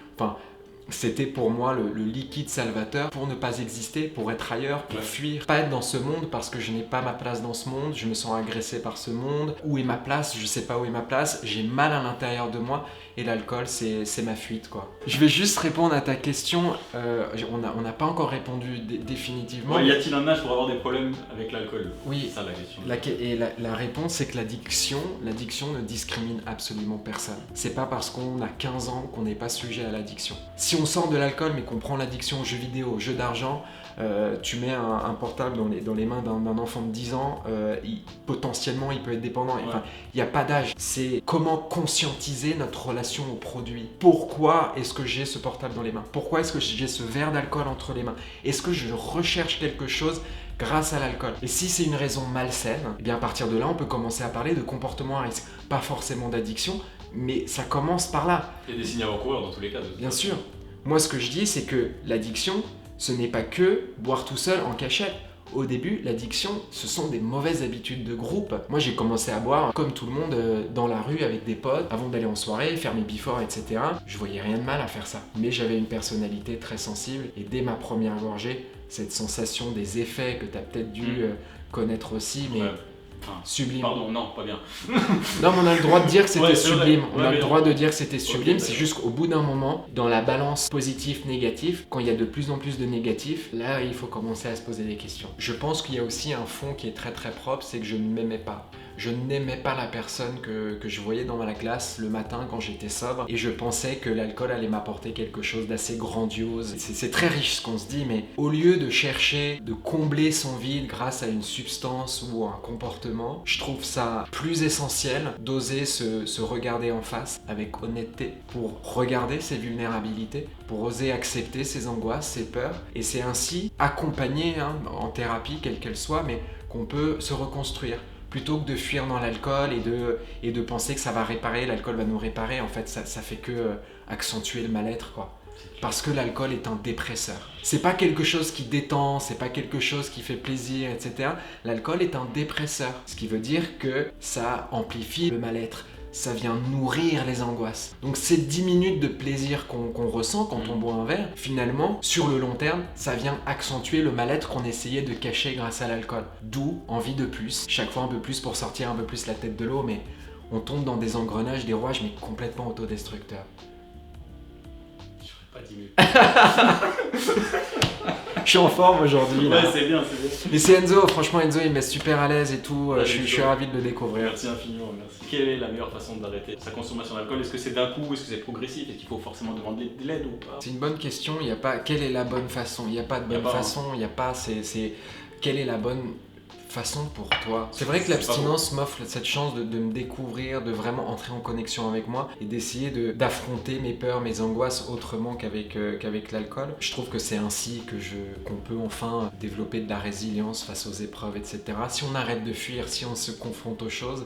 C'était pour moi le liquide salvateur pour ne pas exister, pour être ailleurs, pour fuir. Pas être dans ce monde parce que je n'ai pas ma place dans ce monde, je me sens agressé par ce monde. Où est ma place? Je sais pas où est ma place, j'ai mal à l'intérieur de moi et l'alcool c'est ma fuite quoi. Je vais juste répondre à ta question, on n'a pas encore répondu définitivement. Ouais, y a-t-il un âge pour avoir des problèmes avec l'alcool? Oui, c'est ça la question. La réponse c'est que l'addiction ne discrimine absolument personne. C'est pas parce qu'on a 15 ans qu'on n'est pas sujet à l'addiction. Si on sort de l'alcool mais qu'on prend l'addiction aux jeux vidéo, aux jeux d'argent, tu mets un portable dans les mains d'un enfant de 10 ans, potentiellement il peut être dépendant. Enfin, il n'y a pas d'âge. C'est comment conscientiser notre relation au produit. Pourquoi est-ce que j'ai ce portable dans les mains? Pourquoi est-ce que j'ai ce verre d'alcool entre les mains? Est-ce que je recherche quelque chose grâce à l'alcool? Et si c'est une raison malsaine, eh bien à partir de là, on peut commencer à parler de comportement à risque. Pas forcément d'addiction, mais ça commence par là. Il y a des signes avant-coureurs dans tous les cas. Bien sûr. Moi, ce que je dis, c'est que l'addiction, ce n'est pas que boire tout seul en cachette. Au début, l'addiction, ce sont des mauvaises habitudes de groupe. Moi, j'ai commencé à boire comme tout le monde dans la rue avec des potes, avant d'aller en soirée, faire mes before, etc. Je voyais rien de mal à faire ça. Mais j'avais une personnalité très sensible et dès ma première gorgée, cette sensation des effets que tu as peut-être dû connaître aussi, mais... sublime. Pardon, non, pas bien. Non, mais on a le droit de dire que c'était sublime. Vrai. On a le droit de dire que c'était sublime. C'est juste qu'au bout d'un moment, dans la balance positif-négatif, quand il y a de plus en plus de négatifs, là, il faut commencer à se poser des questions. Je pense qu'il y a aussi un fond qui est très très propre, c'est que je ne m'aimais pas. Je n'aimais pas la personne que je voyais dans la classe le matin quand j'étais sobre et je pensais que l'alcool allait m'apporter quelque chose d'assez grandiose. C'est très riche ce qu'on se dit, mais au lieu de chercher de combler son vide grâce à une substance ou un comportement, je trouve ça plus essentiel d'oser se regarder en face avec honnêteté pour regarder ses vulnérabilités, pour oser accepter ses angoisses, ses peurs et c'est ainsi accompagné en thérapie quelle qu'elle soit, mais qu'on peut se reconstruire. Plutôt que de fuir dans l'alcool et de penser que ça va réparer, l'alcool va nous réparer, en fait ça fait que accentuer le mal-être quoi. Parce que l'alcool est un dépresseur. C'est pas quelque chose qui détend, c'est pas quelque chose qui fait plaisir, etc. L'alcool est un dépresseur, ce qui veut dire que ça amplifie le mal-être. Ça vient nourrir les angoisses. Donc ces 10 minutes de plaisir qu'on ressent quand on boit un verre, finalement, sur le long terme, ça vient accentuer le mal-être qu'on essayait de cacher grâce à l'alcool. D'où envie de plus, chaque fois un peu plus pour sortir un peu plus la tête de l'eau, mais on tombe dans des engrenages, des rouages, mais complètement autodestructeurs. Je ferai pas 10 minutes. Je suis en forme aujourd'hui. Ouais, c'est bien. Mais c'est Enzo, franchement Enzo il me met super à l'aise et tout, je suis ravi de le découvrir. Merci infiniment, merci. Quelle est la meilleure façon d'arrêter sa consommation d'alcool? Est-ce que c'est d'un coup, est-ce que c'est progressif? Est-ce qu'il faut forcément demander de l'aide ou pas? C'est une bonne question, il n'y a pas quelle est la bonne façon, il n'y a pas de bonne façon, il n'y a pas, c'est quelle est la bonne façon pour toi. C'est vrai que l'abstinence m'offre cette chance de me découvrir, de vraiment entrer en connexion avec moi et d'essayer d'affronter mes peurs, mes angoisses autrement qu'avec l'alcool. Je trouve que c'est ainsi qu'on peut enfin développer de la résilience face aux épreuves, etc. Si on arrête de fuir, si on se confronte aux choses,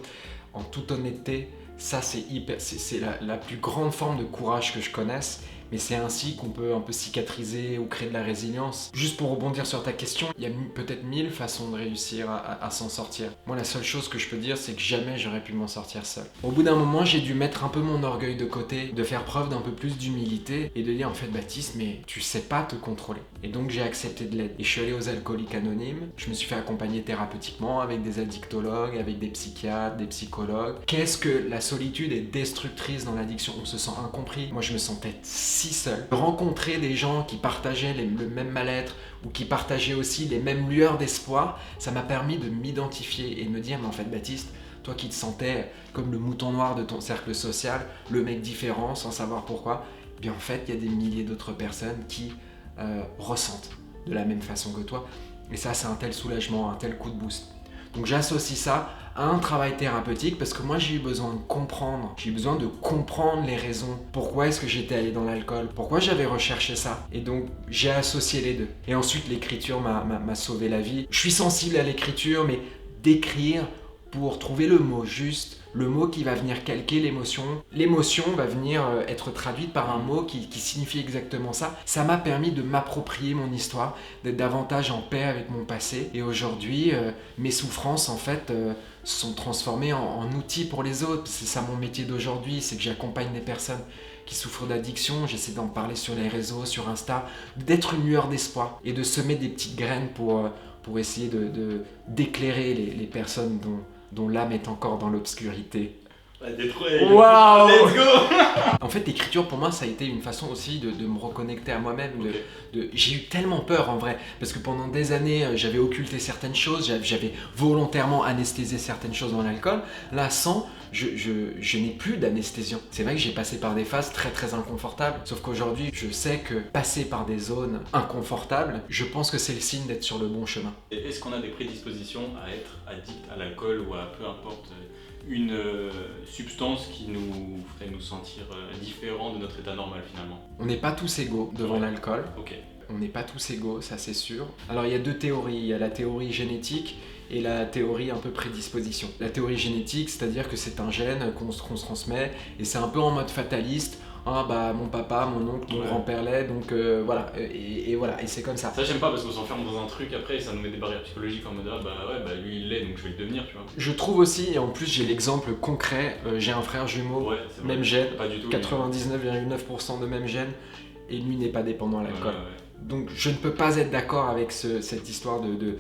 en toute honnêteté, ça c'est la plus grande forme de courage que je connaisse. Mais c'est ainsi qu'on peut un peu cicatriser ou créer de la résilience. Juste pour rebondir sur ta question, il y a peut-être 1000 façons de réussir à s'en sortir. Moi, la seule chose que je peux dire, c'est que jamais j'aurais pu m'en sortir seul. Au bout d'un moment, j'ai dû mettre un peu mon orgueil de côté, de faire preuve d'un peu plus d'humilité et de dire en fait, Baptiste, mais tu sais pas te contrôler. Et donc, j'ai accepté de l'aide. Et je suis allé aux Alcooliques Anonymes. Je me suis fait accompagner thérapeutiquement avec des addictologues, avec des psychiatres, des psychologues. Qu'est-ce que la solitude est destructrice dans l'addiction? On se sent incompris. Moi, je me sentais si seul. Rencontrer des gens qui partageaient le même mal-être ou qui partageaient aussi les mêmes lueurs d'espoir, ça m'a permis de m'identifier et de me dire, mais en fait Baptiste, toi qui te sentais comme le mouton noir de ton cercle social, le mec différent sans savoir pourquoi, eh bien en fait il y a des milliers d'autres personnes qui ressentent de la même façon que toi. Et ça c'est un tel soulagement, un tel coup de boost. Donc j'associe ça à un travail thérapeutique parce que moi j'ai eu besoin de comprendre, les raisons. Pourquoi est-ce que j'étais allé dans l'alcool? Pourquoi j'avais recherché ça? Et donc j'ai associé les deux. Et ensuite l'écriture m'a sauvé la vie. Je suis sensible à l'écriture, mais d'écrire pour trouver le mot juste, le mot qui va venir calquer l'émotion. L'émotion va venir être traduite par un mot qui signifie exactement ça. Ça m'a permis de m'approprier mon histoire, d'être davantage en paix avec mon passé. Et aujourd'hui, mes souffrances, en fait, sont transformées en outils pour les autres. C'est ça mon métier d'aujourd'hui, c'est que j'accompagne des personnes qui souffrent d'addiction. J'essaie d'en parler sur les réseaux, sur Insta, d'être une lueur d'espoir et de semer des petites graines pour essayer d'éclairer les personnes dont l'âme est encore dans l'obscurité. Waouh! Let's go! En fait, l'écriture pour moi, ça a été une façon aussi de me reconnecter à moi-même. J'ai eu tellement peur en vrai, parce que pendant des années, j'avais occulté certaines choses, j'avais volontairement anesthésié certaines choses dans l'alcool. Là, sans, je n'ai plus d'anesthésion. C'est vrai que j'ai passé par des phases très très inconfortables, sauf qu'aujourd'hui, je sais que passer par des zones inconfortables, je pense que c'est le signe d'être sur le bon chemin. Est-ce qu'on a des prédispositions à être addict à l'alcool ou à peu importe une substance qui nous ferait nous sentir différents de notre état normal finalement? On n'est pas tous égaux devant l'alcool. Ok. On n'est pas tous égaux, ça c'est sûr. Alors il y a deux théories, il y a la théorie génétique et la théorie un peu prédisposition. La théorie génétique, c'est-à-dire que c'est un gène qu'on se transmet et c'est un peu en mode fataliste. Ah bah mon papa, mon oncle, mon grand-père l'est, donc voilà, et voilà, et c'est comme ça. Ça j'aime pas parce qu'on s'enferme dans un truc après et ça nous met des barrières psychologiques en mode ah bah ouais bah lui il l'est donc je vais le devenir tu vois. Je trouve aussi, et en plus j'ai l'exemple concret, j'ai un frère jumeau, même gène, 99,9% de même gène, et lui n'est pas dépendant à l'alcool. Donc je ne peux pas être d'accord avec cette histoire de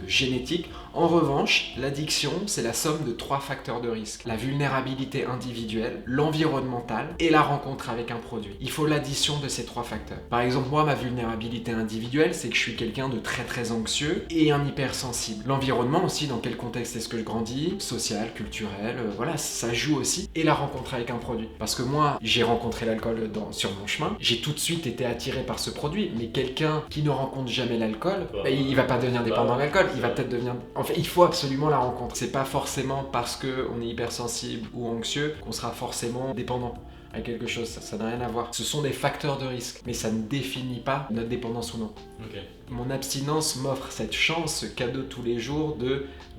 génétique. En revanche, l'addiction, c'est la somme de 3 facteurs de risque. La vulnérabilité individuelle, l'environnemental et la rencontre avec un produit. Il faut l'addition de ces 3 facteurs. Par exemple, moi, ma vulnérabilité individuelle, c'est que je suis quelqu'un de très très anxieux et un hypersensible. L'environnement aussi, dans quel contexte est-ce que je grandis, social, culturel, voilà, ça joue aussi. Et la rencontre avec un produit. Parce que moi, j'ai rencontré l'alcool sur mon chemin, j'ai tout de suite été attiré par ce produit. Mais quelqu'un qui ne rencontre jamais l'alcool, il va pas devenir dépendant de l'alcool, il va peut-être devenir... En fait, il faut absolument la rencontre. C'est pas forcément parce qu'on est hypersensible ou anxieux qu'on sera forcément dépendant à quelque chose, ça n'a rien à voir. Ce sont des facteurs de risque, mais ça ne définit pas notre dépendance ou non. Mon abstinence m'offre cette chance, ce cadeau tous les jours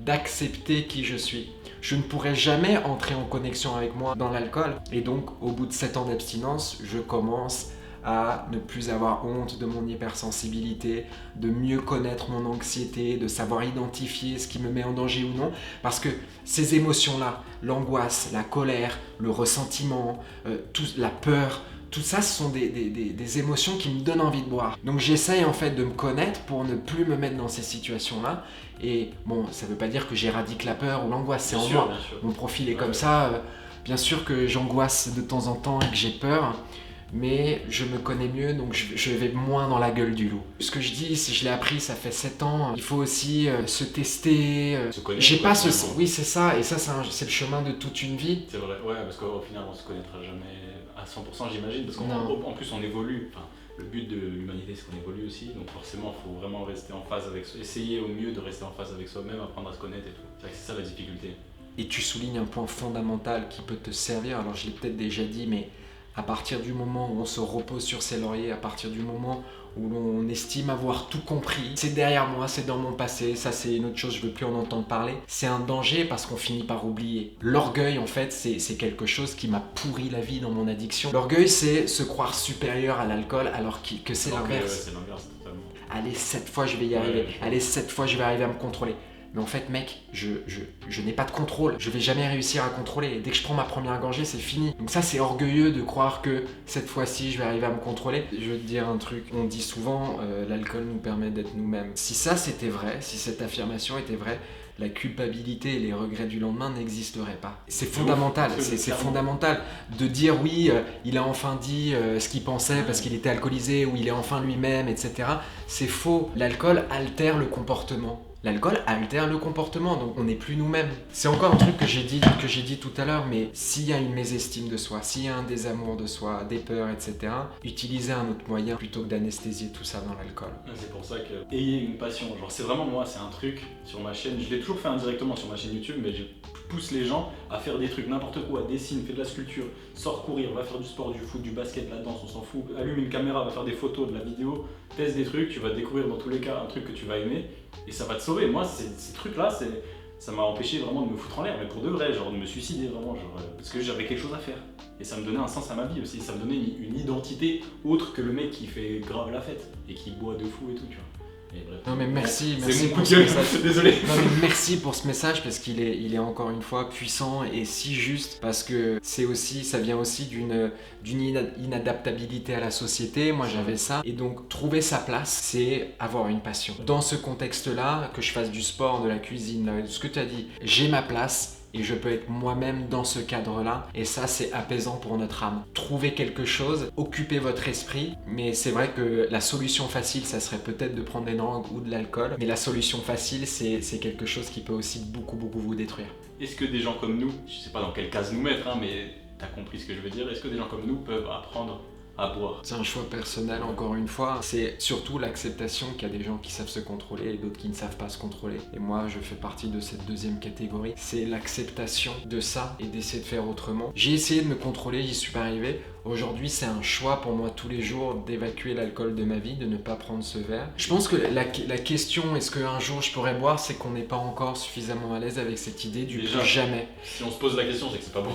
d'accepter qui je suis. Je ne pourrai jamais entrer en connexion avec moi dans l'alcool, et donc au bout de 7 ans d'abstinence, je commence à ne plus avoir honte de mon hypersensibilité, de mieux connaître mon anxiété, de savoir identifier ce qui me met en danger ou non, parce que ces émotions-là, l'angoisse, la colère, le ressentiment, la peur, tout ça, ce sont des émotions qui me donnent envie de boire. Donc j'essaye en fait de me connaître pour ne plus me mettre dans ces situations-là. Et bon, ça veut pas dire que j'éradique la peur ou l'angoisse, c'est en moi. Mon profil est comme ça. Bien sûr que j'angoisse de temps en temps et que j'ai peur, mais je me connais mieux, donc je vais moins dans la gueule du loup. Ce que je dis, si je l'ai appris, ça fait 7 ans, il faut aussi se tester. Se connaître. J'ai pas ce... Oui, c'est ça, et ça, c'est le chemin de toute une vie. C'est vrai, ouais, parce qu'au final, on se connaîtra jamais à 100%, j'imagine, parce qu'en plus, on évolue. Enfin, le but de l'humanité, c'est qu'on évolue aussi, donc forcément, il faut vraiment rester en phase avec soi, essayer au mieux de rester en phase avec soi-même, apprendre à se connaître et tout. C'est vrai que c'est ça la difficulté. Et tu soulignes un point fondamental qui peut te servir, alors je l'ai peut-être déjà dit, mais à partir du moment où on se repose sur ses lauriers, à partir du moment où l'on estime avoir tout compris, c'est derrière moi, c'est dans mon passé, ça c'est une autre chose, je veux plus en entendre parler, c'est un danger parce qu'on finit par oublier. L'orgueil en fait, c'est quelque chose qui m'a pourri la vie dans mon addiction. L'orgueil, c'est se croire supérieur à l'alcool alors que c'est l'inverse. Ouais, c'est l'inverse totalement. Allez, 7 fois je vais y arriver, allez, 7 fois je vais arriver à me contrôler. Mais en fait, mec, je n'ai pas de contrôle. Je vais jamais réussir à contrôler. Dès que je prends ma première gorgée, c'est fini. Donc ça, c'est orgueilleux de croire que cette fois-ci, je vais arriver à me contrôler. Je veux te dire un truc. On dit souvent, l'alcool nous permet d'être nous-mêmes. Si ça, c'était vrai, si cette affirmation était vraie, la culpabilité et les regrets du lendemain n'existeraient pas. C'est fondamental, c'est fondamental de dire oui, il a enfin dit ce qu'il pensait parce qu'il était alcoolisé, ou il est enfin lui-même, etc. C'est faux. L'alcool altère le comportement. L'alcool altère le comportement, donc on n'est plus nous-mêmes. C'est encore un truc que j'ai dit tout à l'heure, mais s'il y a une mésestime de soi, s'il y a un désamour de soi, des peurs, etc., utilisez un autre moyen plutôt que d'anesthésier tout ça dans l'alcool. C'est pour ça que ayez une passion, genre c'est vraiment moi, c'est un truc sur ma chaîne, je l'ai toujours fait indirectement sur ma chaîne YouTube, mais je pousse les gens à faire des trucs, n'importe quoi, dessine, fais de la sculpture, sors courir, va faire du sport, du foot, du basket, de la danse, on s'en fout, allume une caméra, va faire des photos, de la vidéo, teste des trucs, tu vas découvrir dans tous les cas un truc que tu vas aimer, et ça va te sauver. Moi, ces trucs-là, ça m'a empêché vraiment de me foutre en l'air, mais pour de vrai, genre de me suicider vraiment, genre, parce que j'avais quelque chose à faire. Et ça me donnait un sens à ma vie aussi, ça me donnait une identité autre que le mec qui fait grave la fête et qui boit de fou et tout, tu vois. Et bref. Non mais merci, C'est merci mon coup pour de ce gueule, message. désolé. Non mais merci pour ce message parce qu'il est encore une fois puissant et si juste parce que ça vient aussi d'une inadaptabilité à la société. Moi j'avais ça et donc trouver sa place, c'est avoir une passion. Dans ce contexte-là, que je fasse du sport, de la cuisine, ce que tu as dit, j'ai ma place. Et je peux être moi-même dans ce cadre-là. Et ça, c'est apaisant pour notre âme. Trouvez quelque chose, occupez votre esprit. Mais c'est vrai que la solution facile, ça serait peut-être de prendre des drogues ou de l'alcool. Mais la solution facile, c'est quelque chose qui peut aussi beaucoup vous détruire. Est-ce que des gens comme nous, je sais pas dans quelle case nous mettre, hein, mais t'as compris ce que je veux dire, est-ce que des gens comme nous peuvent apprendre à boire? C'est un choix personnel, encore une fois. C'est surtout l'acceptation qu'il y a des gens qui savent se contrôler et d'autres qui ne savent pas se contrôler. Et moi, je fais partie de cette deuxième catégorie. C'est l'acceptation de ça et d'essayer de faire autrement. J'ai essayé de me contrôler, j'y suis pas arrivé. Aujourd'hui, c'est un choix pour moi tous les jours d'évacuer l'alcool de ma vie, de ne pas prendre ce verre. Je pense que la question, est-ce qu'un jour je pourrais boire, c'est qu'on n'est pas encore suffisamment à l'aise avec cette idée du Déjà, plus jamais. Si on se pose la question, c'est que c'est pas bon.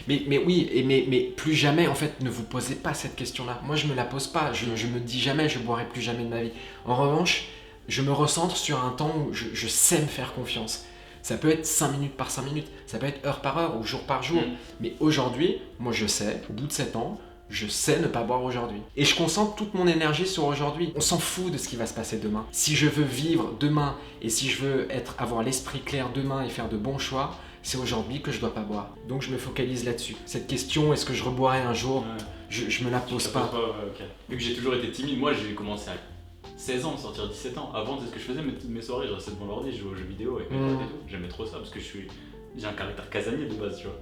Mais oui, mais plus jamais, en fait, ne vous posez pas cette question-là. Moi, je me la pose pas. Je me dis jamais, je boirai plus jamais de ma vie. En revanche, je me recentre sur un temps où je sais me faire confiance. Ça peut être 5 minutes par 5 minutes, ça peut être heure par heure ou jour par jour. Mais aujourd'hui, moi je sais, au bout de 7 ans, je sais ne pas boire aujourd'hui. Et je concentre toute mon énergie sur aujourd'hui. On s'en fout de ce qui va se passer demain. Si je veux vivre demain et si je veux avoir l'esprit clair demain et faire de bons choix, c'est aujourd'hui que je dois pas boire. Donc je me focalise là-dessus. Cette question, est-ce que je reboirai un jour, je me la pose pas. Okay. Vu que j'ai toujours été timide, moi j'ai commencé à 16 ans, sortir 17 ans. Avant, c'est ce que je faisais mes soirées, je restais devant l'ordi, je jouais aux jeux vidéo avec mes potes et tout. J'aimais trop ça parce que j'ai un caractère casanier de base, tu vois.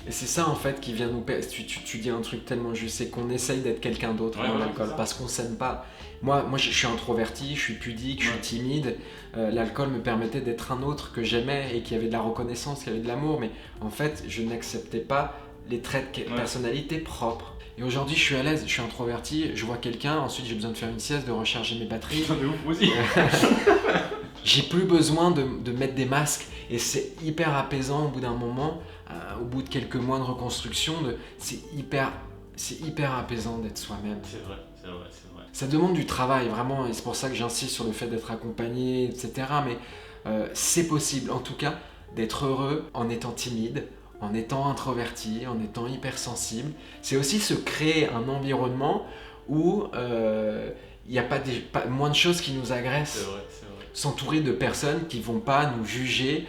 Et c'est ça en fait qui vient nous perdre. Tu dis un truc tellement juste, c'est qu'on essaye d'être quelqu'un d'autre dans l'alcool parce qu'on s'aime pas. Moi je suis introverti, je suis pudique, je suis timide. L'alcool me permettait d'être un autre que j'aimais et qui avait de la reconnaissance, qui avait de l'amour, mais en fait je n'acceptais pas les traits de personnalité propres. Et aujourd'hui, je suis à l'aise, je suis introverti, je vois quelqu'un, ensuite j'ai besoin de faire une sieste, de recharger mes batteries. Putain de ouf aussi. J'ai plus besoin de mettre des masques et c'est hyper apaisant au bout d'un moment, au bout de quelques mois de reconstruction, c'est hyper apaisant d'être soi-même. C'est vrai. Ça demande du travail, vraiment, et c'est pour ça que j'insiste sur le fait d'être accompagné, etc. Mais c'est possible, en tout cas, d'être heureux en étant timide, en étant introverti, en étant hypersensible. C'est aussi se créer un environnement où il n'y a pas moins de choses qui nous agressent. C'est vrai. S'entourer de personnes qui ne vont pas nous juger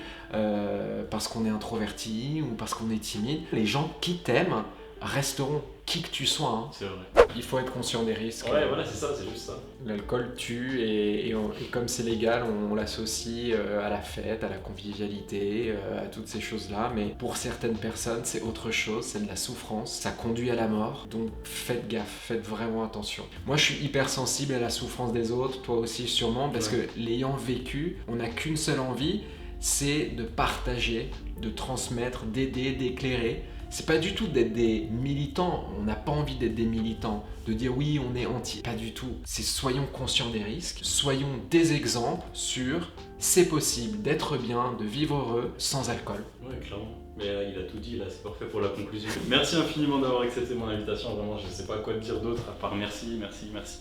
parce qu'on est introverti ou parce qu'on est timide. Les gens qui t'aiment resteront, qui que tu sois. Hein. C'est vrai. Il faut être conscient des risques. Ouais, voilà, c'est ça, c'est juste ça. L'alcool tue et comme c'est légal, on l'associe à la fête, à la convivialité, à toutes ces choses-là. Mais pour certaines personnes, c'est autre chose, c'est de la souffrance. Ça conduit à la mort. Donc faites gaffe, faites vraiment attention. Moi, je suis hypersensible à la souffrance des autres, toi aussi sûrement, parce que l'ayant vécu, on n'a qu'une seule envie, c'est de partager, de transmettre, d'aider, d'éclairer. C'est pas du tout d'être des militants, on n'a pas envie d'être des militants, de dire oui on est anti, pas du tout. C'est soyons conscients des risques, soyons des exemples sur c'est possible d'être bien, de vivre heureux sans alcool. Ouais, clairement. Mais il a tout dit, là, c'est parfait pour la conclusion. Merci infiniment d'avoir accepté mon invitation, vraiment, je sais pas quoi te dire d'autre, à part merci,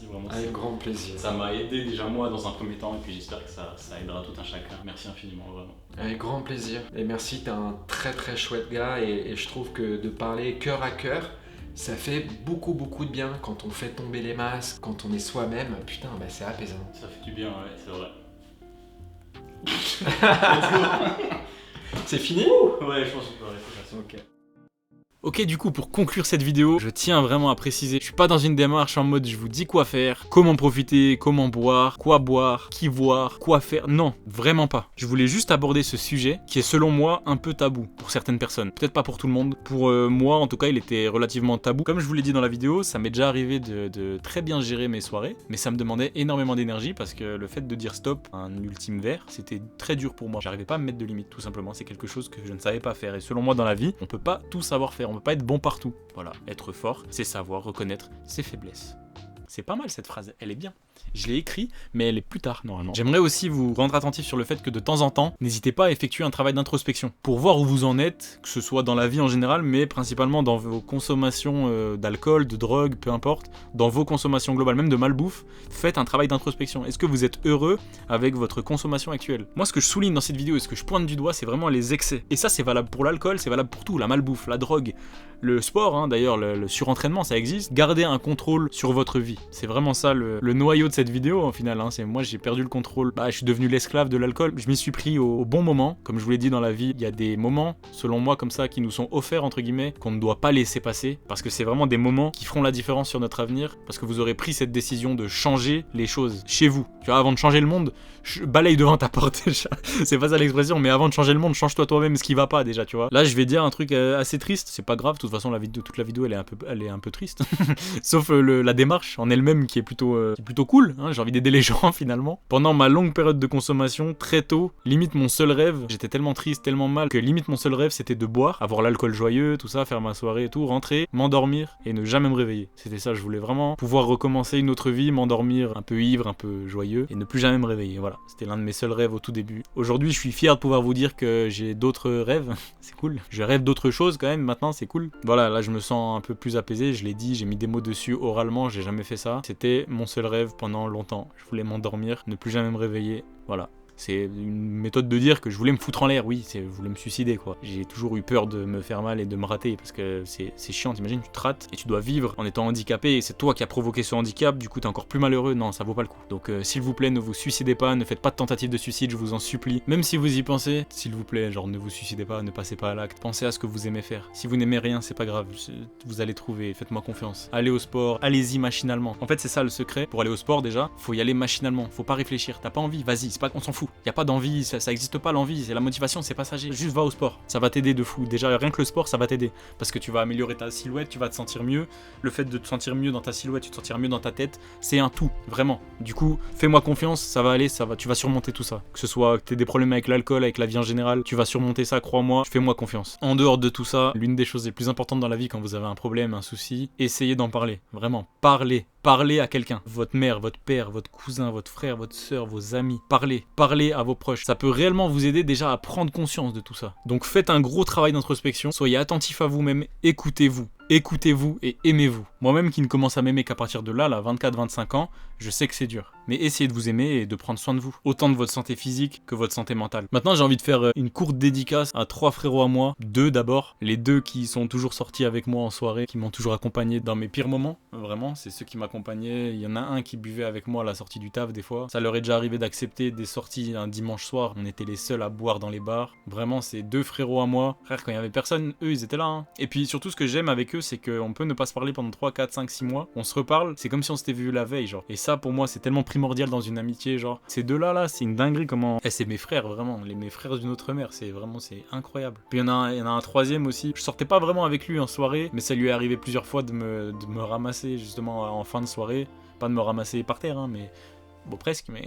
vraiment. Avec grand plaisir. Ça m'a aidé déjà moi dans un premier temps, et puis j'espère que ça aidera tout un chacun. Merci infiniment, vraiment. Avec grand plaisir. Et merci, t'es un très très chouette gars, et je trouve que de parler cœur à cœur, ça fait beaucoup de bien quand on fait tomber les masques, quand on est soi-même, putain, bah c'est apaisant. Ça fait du bien, ouais, c'est vrai. C'est fini ? Ouais, je pense qu'on peut arrêter là. Ok, du coup, pour conclure cette vidéo, je tiens vraiment à préciser, je suis pas dans une démarche en mode je vous dis quoi faire, comment profiter, comment boire, quoi boire, qui voir, quoi faire. Non, vraiment pas. Je voulais juste aborder ce sujet qui est selon moi un peu tabou pour certaines personnes. Peut-être pas pour tout le monde. Pour moi, en tout cas, il était relativement tabou. Comme je vous l'ai dit dans la vidéo, ça m'est déjà arrivé de très bien gérer mes soirées, mais ça me demandait énormément d'énergie parce que le fait de dire stop à un ultime verre, c'était très dur pour moi. J'arrivais pas à me mettre de limite, tout simplement. C'est quelque chose que je ne savais pas faire. Et selon moi, dans la vie, on peut pas tout savoir faire. On peut pas être bon partout. Voilà, être fort, c'est savoir reconnaître ses faiblesses. C'est pas mal cette phrase, elle est bien. Je l'ai écrit, mais elle est plus tard normalement. J'aimerais aussi vous rendre attentif sur le fait que de temps en temps, n'hésitez pas à effectuer un travail d'introspection pour voir où vous en êtes, que ce soit dans la vie en général, mais principalement dans vos consommations d'alcool, de drogue, peu importe, dans vos consommations globales, même de malbouffe. Faites un travail d'introspection. Est-ce que vous êtes heureux avec votre consommation actuelle? Moi, ce que je souligne dans cette vidéo et ce que je pointe du doigt, c'est vraiment les excès. Et ça, c'est valable pour l'alcool, c'est valable pour tout, la malbouffe, la drogue, le sport, hein, d'ailleurs, le surentraînement, ça existe. Gardez un contrôle sur votre vie. C'est vraiment ça le noyau de cette vidéo, en final. Hein. C'est moi, j'ai perdu le contrôle. Je suis devenu l'esclave de l'alcool. Je m'y suis pris au bon moment. Comme je vous l'ai dit dans la vie, il y a des moments, selon moi, comme ça, qui nous sont offerts, entre guillemets, qu'on ne doit pas laisser passer. Parce que c'est vraiment des moments qui feront la différence sur notre avenir. Parce que vous aurez pris cette décision de changer les choses chez vous. Tu vois, avant de changer le monde, balaye devant ta porte déjà. C'est pas ça l'expression, mais avant de changer le monde, change-toi toi-même ce qui va pas déjà, tu vois. Là, je vais dire un truc assez triste. C'est pas grave. De toute façon, toute la vidéo, elle est un peu triste. Sauf la démarche en elle-même qui est plutôt cool. Hein, j'ai envie d'aider les gens finalement. Pendant ma longue période de consommation, très tôt, limite mon seul rêve, j'étais tellement triste, tellement mal que limite mon seul rêve c'était de boire, avoir l'alcool joyeux, tout ça, faire ma soirée et tout, rentrer, m'endormir et ne jamais me réveiller. C'était ça, je voulais vraiment pouvoir recommencer une autre vie, m'endormir un peu ivre, un peu joyeux et ne plus jamais me réveiller. Voilà, c'était l'un de mes seuls rêves au tout début. Aujourd'hui, je suis fier de pouvoir vous dire que j'ai d'autres rêves. C'est cool. Je rêve d'autres choses quand même maintenant, c'est cool. Voilà, là je me sens un peu plus apaisé, je l'ai dit, j'ai mis des mots dessus oralement, j'ai jamais fait ça. C'était mon seul rêve pendant longtemps. Je voulais m'endormir, ne plus jamais me réveiller. Voilà. C'est une méthode de dire que je voulais me foutre en l'air, oui, je voulais me suicider quoi. J'ai toujours eu peur de me faire mal et de me rater parce que c'est chiant, t'imagines, tu te rates et tu dois vivre en étant handicapé et c'est toi qui as provoqué ce handicap, du coup t'es encore plus malheureux, non, ça vaut pas le coup. Donc s'il vous plaît, ne vous suicidez pas, ne faites pas de tentative de suicide, je vous en supplie. Même si vous y pensez, s'il vous plaît, genre ne vous suicidez pas, ne passez pas à l'acte, pensez à ce que vous aimez faire. Si vous n'aimez rien, c'est pas grave, vous allez trouver, faites-moi confiance. Allez au sport, allez-y machinalement. En fait c'est ça le secret, pour aller au sport déjà, faut y aller machinalement, faut pas réfléchir, t'as pas envie, vas-y, c'est pas, on s'en fout, y a pas d'envie. Ça existe pas l'envie, c'est la motivation, c'est passager. Juste va au sport, ça va t'aider de fou. Déjà rien que le sport, ça va t'aider parce que tu vas améliorer ta silhouette, tu vas te sentir mieux. Le fait de te sentir mieux dans ta silhouette, tu te sentir mieux dans ta tête, c'est un tout, vraiment. Du coup, fais-moi confiance, ça va aller, tu vas surmonter tout ça. Que ce soit que t'aies des problèmes avec l'alcool, avec la vie en général, tu vas surmonter ça, crois-moi. Fais-moi confiance. En dehors de tout ça, l'une des choses les plus importantes dans la vie quand vous avez un problème, un souci, essayez d'en parler. Vraiment, parlez. Parlez à quelqu'un, votre mère, votre père, votre cousin, votre frère, votre soeur, vos amis. Parlez à vos proches. Ça peut réellement vous aider déjà à prendre conscience de tout ça. Donc faites un gros travail d'introspection, soyez attentif à vous-même, écoutez-vous et aimez-vous. Moi-même qui ne commence à m'aimer qu'à partir de là, 24-25 ans, je sais que c'est dur. Mais essayez de vous aimer et de prendre soin de vous. Autant de votre santé physique que votre santé mentale. Maintenant, j'ai envie de faire une courte dédicace à 3 frérots à moi. 2 d'abord. Les 2 qui sont toujours sortis avec moi en soirée, qui m'ont toujours accompagné dans mes pires moments. Vraiment, c'est ceux qui m'accompagnaient. Il y en a un qui buvait avec moi à la sortie du taf des fois. Ça leur est déjà arrivé d'accepter des sorties un dimanche soir. On était les seuls à boire dans les bars. Vraiment, c'est 2 frérots à moi. Frère, quand il y avait personne, eux, ils étaient là. Hein. Et puis surtout, ce que j'aime avec eux, c'est qu'on peut ne pas se parler pendant 3, 4, 5, 6 mois. On se reparle, c'est comme si on s'était vu la veille, genre. Et ça, pour moi, c'est tellement primordial dans une amitié, genre. Ces deux-là, c'est une dinguerie comment... c'est mes frères, vraiment. Mes frères d'une autre mère, c'est incroyable. Puis il y en a un troisième aussi. Je sortais pas vraiment avec lui en soirée, mais ça lui est arrivé plusieurs fois de me ramasser, justement, en fin de soirée. Pas de me ramasser par terre, hein, mais... Bon, presque, mais...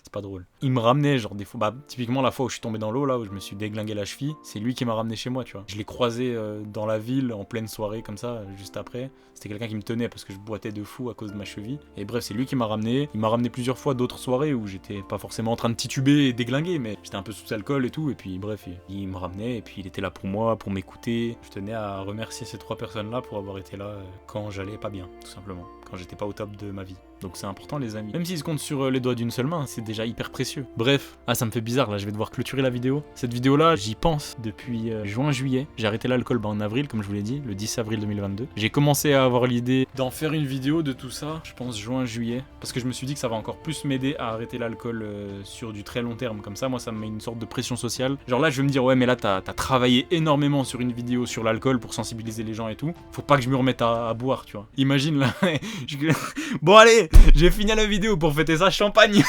C'est pas drôle. Il me ramenait, genre des fois, typiquement la fois où je suis tombé dans l'eau, là où je me suis déglingué la cheville, c'est lui qui m'a ramené chez moi, tu vois. Je l'ai croisé dans la ville en pleine soirée comme ça, juste après. C'était quelqu'un qui me tenait parce que je boitais de fou à cause de ma cheville. Et bref, c'est lui qui m'a ramené. Il m'a ramené plusieurs fois d'autres soirées où j'étais pas forcément en train de tituber et déglinguer, mais j'étais un peu sous alcool et tout. Et puis bref, il me ramenait et puis il était là pour moi, pour m'écouter. Je tenais à remercier ces 3 personnes-là pour avoir été là quand j'allais pas bien, tout simplement. Quand j'étais pas au top de ma vie. Donc c'est important les amis. Même s'ils se comptent sur les doigts d'une seule main, c'est déjà hyper précieux. Bref, ça me fait bizarre là, je vais devoir clôturer la vidéo. Cette vidéo là, j'y pense depuis juin-juillet. J'ai arrêté l'alcool en avril, comme je vous l'ai dit, le 10 avril 2022. J'ai commencé à avoir l'idée d'en faire une vidéo de tout ça, je pense juin-juillet. Parce que je me suis dit que ça va encore plus m'aider à arrêter l'alcool sur du très long terme. Comme ça, moi ça me met une sorte de pression sociale. Genre là je vais me dire ouais mais là t'as travaillé énormément sur une vidéo sur l'alcool pour sensibiliser les gens et tout. Faut pas que je me remette à boire, tu vois. Imagine là, bon allez, j'ai fini la vidéo pour fêter ça, champagne.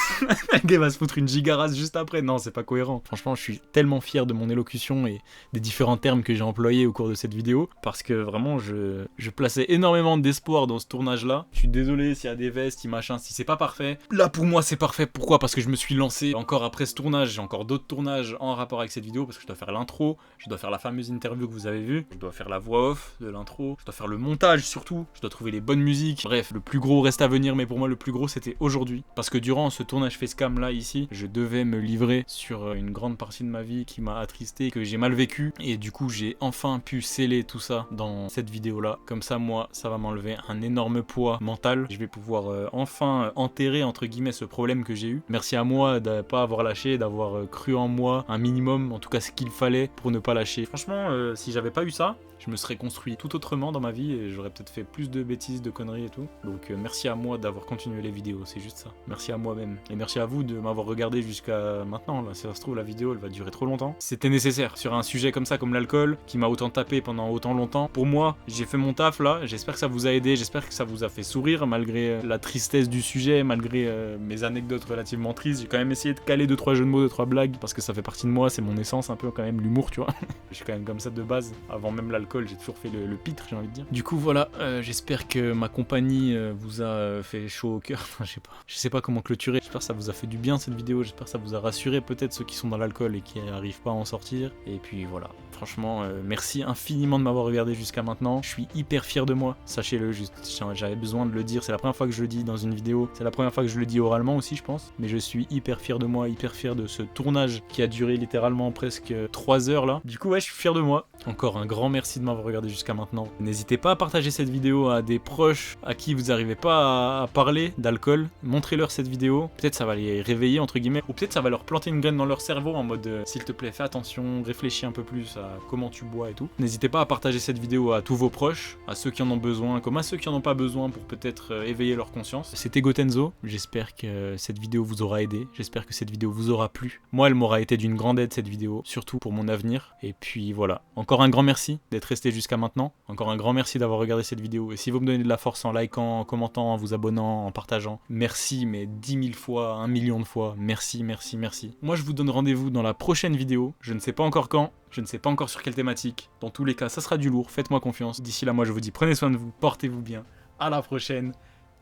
Le gars va se foutre une gigarasse juste après. Non, c'est pas cohérent. Franchement, je suis tellement fier de mon élocution et des différents termes que j'ai employés au cours de cette vidéo. Parce que vraiment, je plaçais énormément d'espoir dans ce tournage-là. Je suis désolé s'il y a des vestes, machin, si c'est pas parfait. Là, pour moi, c'est parfait. Pourquoi ? Parce que je me suis lancé encore après ce tournage. J'ai encore d'autres tournages en rapport avec cette vidéo. Parce que je dois faire l'intro, je dois faire la fameuse interview que vous avez vue, je dois faire la voix off de l'intro, je dois faire le montage surtout, je dois trouver les bonnes musiques. Bref. Bref, le plus gros reste à venir, mais pour moi le plus gros c'était aujourd'hui. Parce que durant ce tournage facecam là ici, je devais me livrer sur une grande partie de ma vie qui m'a attristé, que j'ai mal vécu. Et du coup j'ai enfin pu sceller tout ça dans cette vidéo là. Comme ça moi, ça va m'enlever un énorme poids mental. Je vais pouvoir enfin enterrer entre guillemets ce problème que j'ai eu. Merci à moi de pas avoir lâché, d'avoir cru en moi un minimum, en tout cas ce qu'il fallait pour ne pas lâcher. Franchement, si j'avais pas eu ça, je me serais construit tout autrement dans ma vie et j'aurais peut-être fait plus de bêtises, de conneries et tout. Donc merci à moi d'avoir continué les vidéos, c'est juste ça. Merci à moi-même. Et merci à vous de m'avoir regardé jusqu'à maintenant. Là, si ça se trouve, la vidéo, elle va durer trop longtemps. C'était nécessaire sur un sujet comme ça, comme l'alcool, qui m'a autant tapé pendant autant longtemps. Pour moi, j'ai fait mon taf là. J'espère que ça vous a aidé, j'espère que ça vous a fait sourire, malgré la tristesse du sujet, malgré mes anecdotes relativement tristes. J'ai quand même essayé de caler 2-3 jeux de mots, 2-3 blagues, parce que ça fait partie de moi, c'est mon essence un peu quand même, l'humour, tu vois. Je suis quand même comme ça de base, avant même l'alcool. J'ai toujours fait le pitre, j'ai envie de dire. Du coup voilà, j'espère que ma compagnie vous a fait chaud au cœur. Enfin, je sais pas comment clôturer. J'espère que ça vous a fait du bien cette vidéo. J'espère que ça vous a rassuré peut-être ceux qui sont dans l'alcool et qui n'arrivent pas à en sortir. Et puis voilà, franchement merci infiniment de m'avoir regardé jusqu'à maintenant. Je suis hyper fier de moi, sachez-le, juste j'avais besoin de le dire. C'est la première fois que je le dis dans une vidéo. C'est la première fois que je le dis oralement aussi, je pense. Mais je suis hyper fier de moi, hyper fier de ce tournage qui a duré littéralement presque 3 heures là. Du coup ouais, je suis fier de moi. Encore un grand merci de m'avoir regardé jusqu'à maintenant. N'hésitez pas à partager cette vidéo à des proches à qui vous n'arrivez pas à parler d'alcool. Montrez-leur cette vidéo. Peut-être ça va les réveiller entre guillemets. Ou peut-être ça va leur planter une graine dans leur cerveau en mode s'il te plaît, fais attention, réfléchis un peu plus à comment tu bois et tout. N'hésitez pas à partager cette vidéo à tous vos proches, à ceux qui en ont besoin, comme à ceux qui en ont pas besoin pour peut-être éveiller leur conscience. C'était Gotenzo. J'espère que cette vidéo vous aura aidé. J'espère que cette vidéo vous aura plu. Moi, elle m'aura été d'une grande aide cette vidéo, surtout pour mon avenir. Et puis voilà. Encore un grand merci d'être resté jusqu'à maintenant. Encore un grand merci d'avoir regardé cette vidéo. Et si vous me donnez de la force en likant, en commentant, en vous abonnant, en partageant, merci, mais 10 000 fois, 1 million de fois, merci, merci, merci. Moi, je vous donne rendez-vous dans la prochaine vidéo. Je ne sais pas encore quand, je ne sais pas encore sur quelle thématique. Dans tous les cas, ça sera du lourd. Faites-moi confiance. D'ici là, moi, je vous dis prenez soin de vous, portez-vous bien. À la prochaine.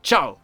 Ciao!